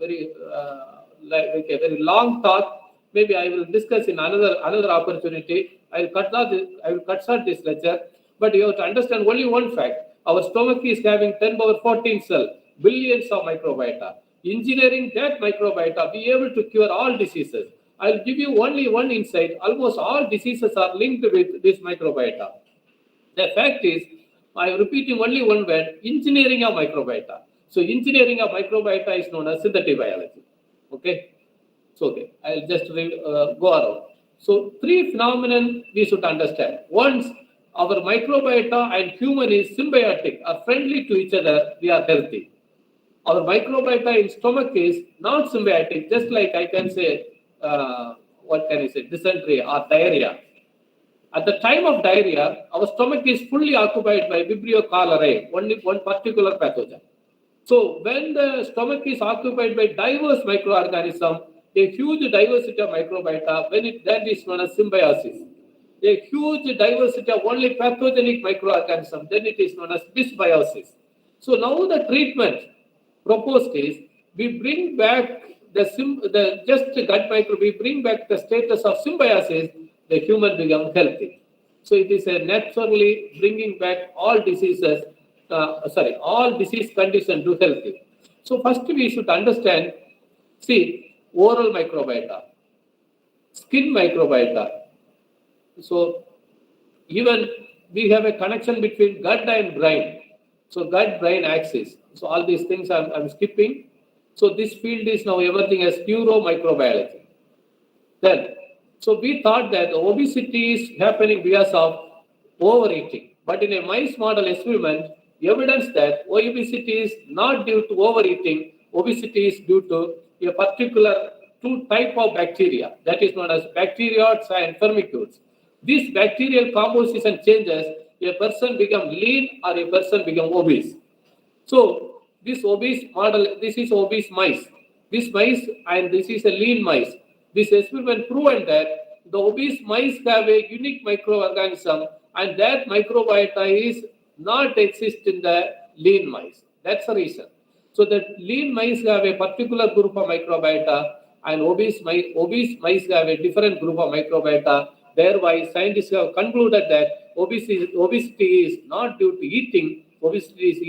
like a very long talk. Maybe I will discuss in another opportunity. I will cut short this lecture. But you have to understand only one fact. Our stomach is having 10 power 14 cell, billions of microbiota. Engineering that microbiota, be able to cure all diseases. I'll give you only one insight. Almost all diseases are linked with this microbiota. The fact is, I am repeating only one word, engineering of microbiota. So engineering of microbiota is known as synthetic biology. Okay? So okay, I'll just go around. So three phenomena we should understand. Once our microbiota and human is symbiotic, are friendly to each other, we are healthy. Our microbiota in stomach is not symbiotic, just like I can say, what can I say, dysentery or diarrhea. At the time of diarrhea, our stomach is fully occupied by Vibrio cholerae, only one particular pathogen. So when the stomach is occupied by diverse microorganisms, a huge diversity of microbiota, that is known as symbiosis. A huge diversity of only pathogenic microorganisms, then it is known as dysbiosis. So now the treatment proposed is we bring back we bring back the status of symbiosis, the human becomes healthy. So it is a naturally bringing back all diseases, all disease conditions to healthy. So first we should understand, see, oral microbiota, skin microbiota. So even we have a connection between gut and brain. So gut-brain axis. So all these things I'm skipping. So this field is now everything as neuromicrobiology. Then, so we thought that obesity is happening because of overeating. But in a mice model experiment, evidence that obesity is not due to overeating, obesity is due to a particular two type of bacteria, that is known as bacterioids and firmicutes. This bacterial composition changes, a person become lean or a person become obese. So this obese model, this is obese mice. This mice and this is a lean mice. This experiment proven that the obese mice have a unique microorganism and that microbiota is not exist in the lean mice. That's the reason. So the lean mice have a particular group of microbiota and obese mice have a different group of microbiota. Thereby, scientists have concluded that obesity is not due to eating. Obesity is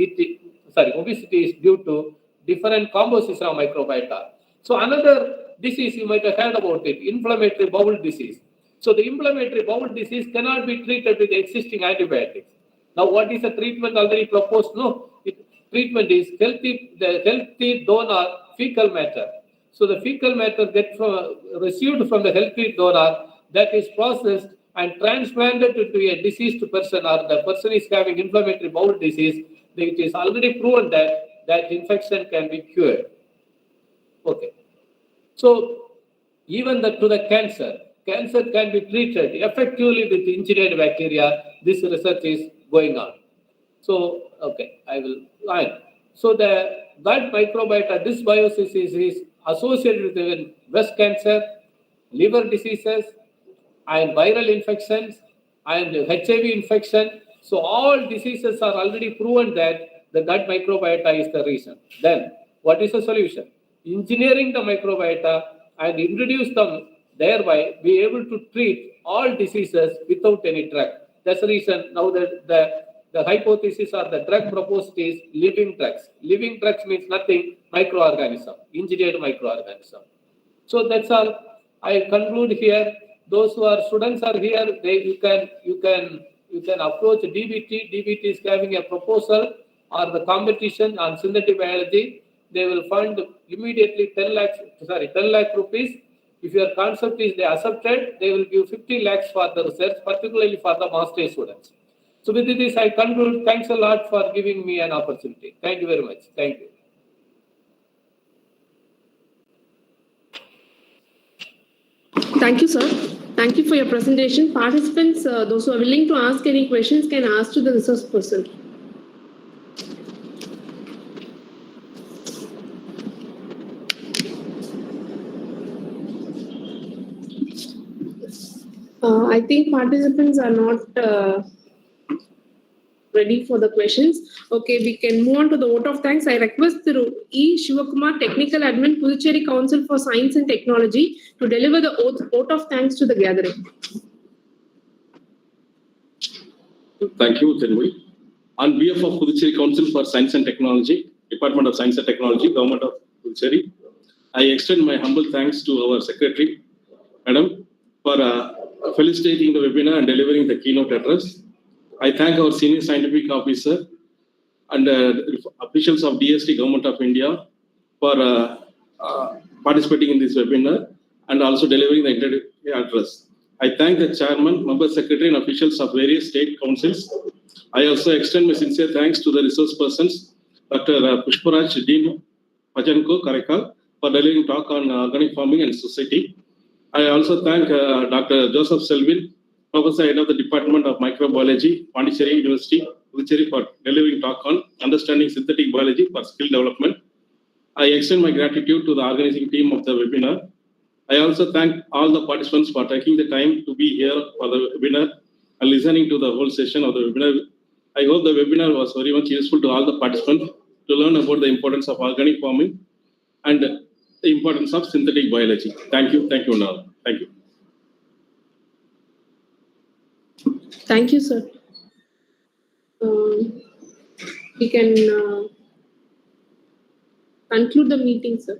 due to different composition of microbiota. So another disease you might have heard about it, inflammatory bowel disease. So the inflammatory bowel disease cannot be treated with existing antibiotics. Now, what is the treatment already proposed? No, treatment is the healthy donor fecal matter. So the fecal matter received from the healthy donor that is processed and transplanted to a deceased person or the person is having inflammatory bowel disease. It is already proven that infection can be cured. Okay. So even to the cancer can be treated effectively with engineered bacteria. This research is going on. So, okay, I will line. So the gut microbiota dysbiosis is associated with breast cancer, liver diseases, and viral infections and HIV infection. So all diseases are already proven that the gut microbiota is the reason. Then what is the solution? Engineering the microbiota and introduce them, thereby be able to treat all diseases without any drug. That's the reason now the hypothesis or the drug proposed is living drugs. Living drugs means nothing, microorganism, engineered microorganism. So that's all. I conclude here. Those who are students are here. You can approach DBT. DBT is having a proposal or the competition on synthetic biology. They will fund immediately 10 lakh rupees. If your concept is they accepted, they will give 50 lakhs for the research, particularly for the master's students. So with this, I conclude. Thanks a lot for giving me an opportunity. Thank you very much. Thank you. Thank you, sir. Thank you for your presentation. Participants, those who are willing to ask any questions can ask to the resource person. I think participants are not ready for the questions. Okay, we can move on to the vote of thanks. I request Thiru E. Shivakumar, Technical Admin, Puducherry Council for Science and Technology, to deliver the vote of thanks to the gathering. Thank you, Thenui. On behalf of Puducherry Council for Science and Technology, Department of Science and Technology, Government of Puducherry, I extend my humble thanks to our Secretary, Madam, for felicitating the webinar and delivering the keynote address. I thank our Senior Scientific Officer and officials of DST Government of India for participating in this webinar and also delivering the introductory address. I thank the Chairman, Member Secretary and officials of various state councils. I also extend my sincere thanks to the resource persons, Dr. Pushparaj Dean Pajanko Karekal, for delivering talk on organic farming and society. I also thank Dr. Joseph Selvin, Professor Head of the Department of Microbiology, Puducherry University, Puducherry, for delivering talk on understanding synthetic biology for skill development. I extend my gratitude to the organizing team of the webinar. I also thank all the participants for taking the time to be here for the webinar and listening to the whole session of the webinar. I hope the webinar was very much useful to all the participants to learn about the importance of organic farming and the importance of synthetic biology. Thank you. Thank you, Nal. Thank you. Thank you, sir. We can conclude the meeting, sir.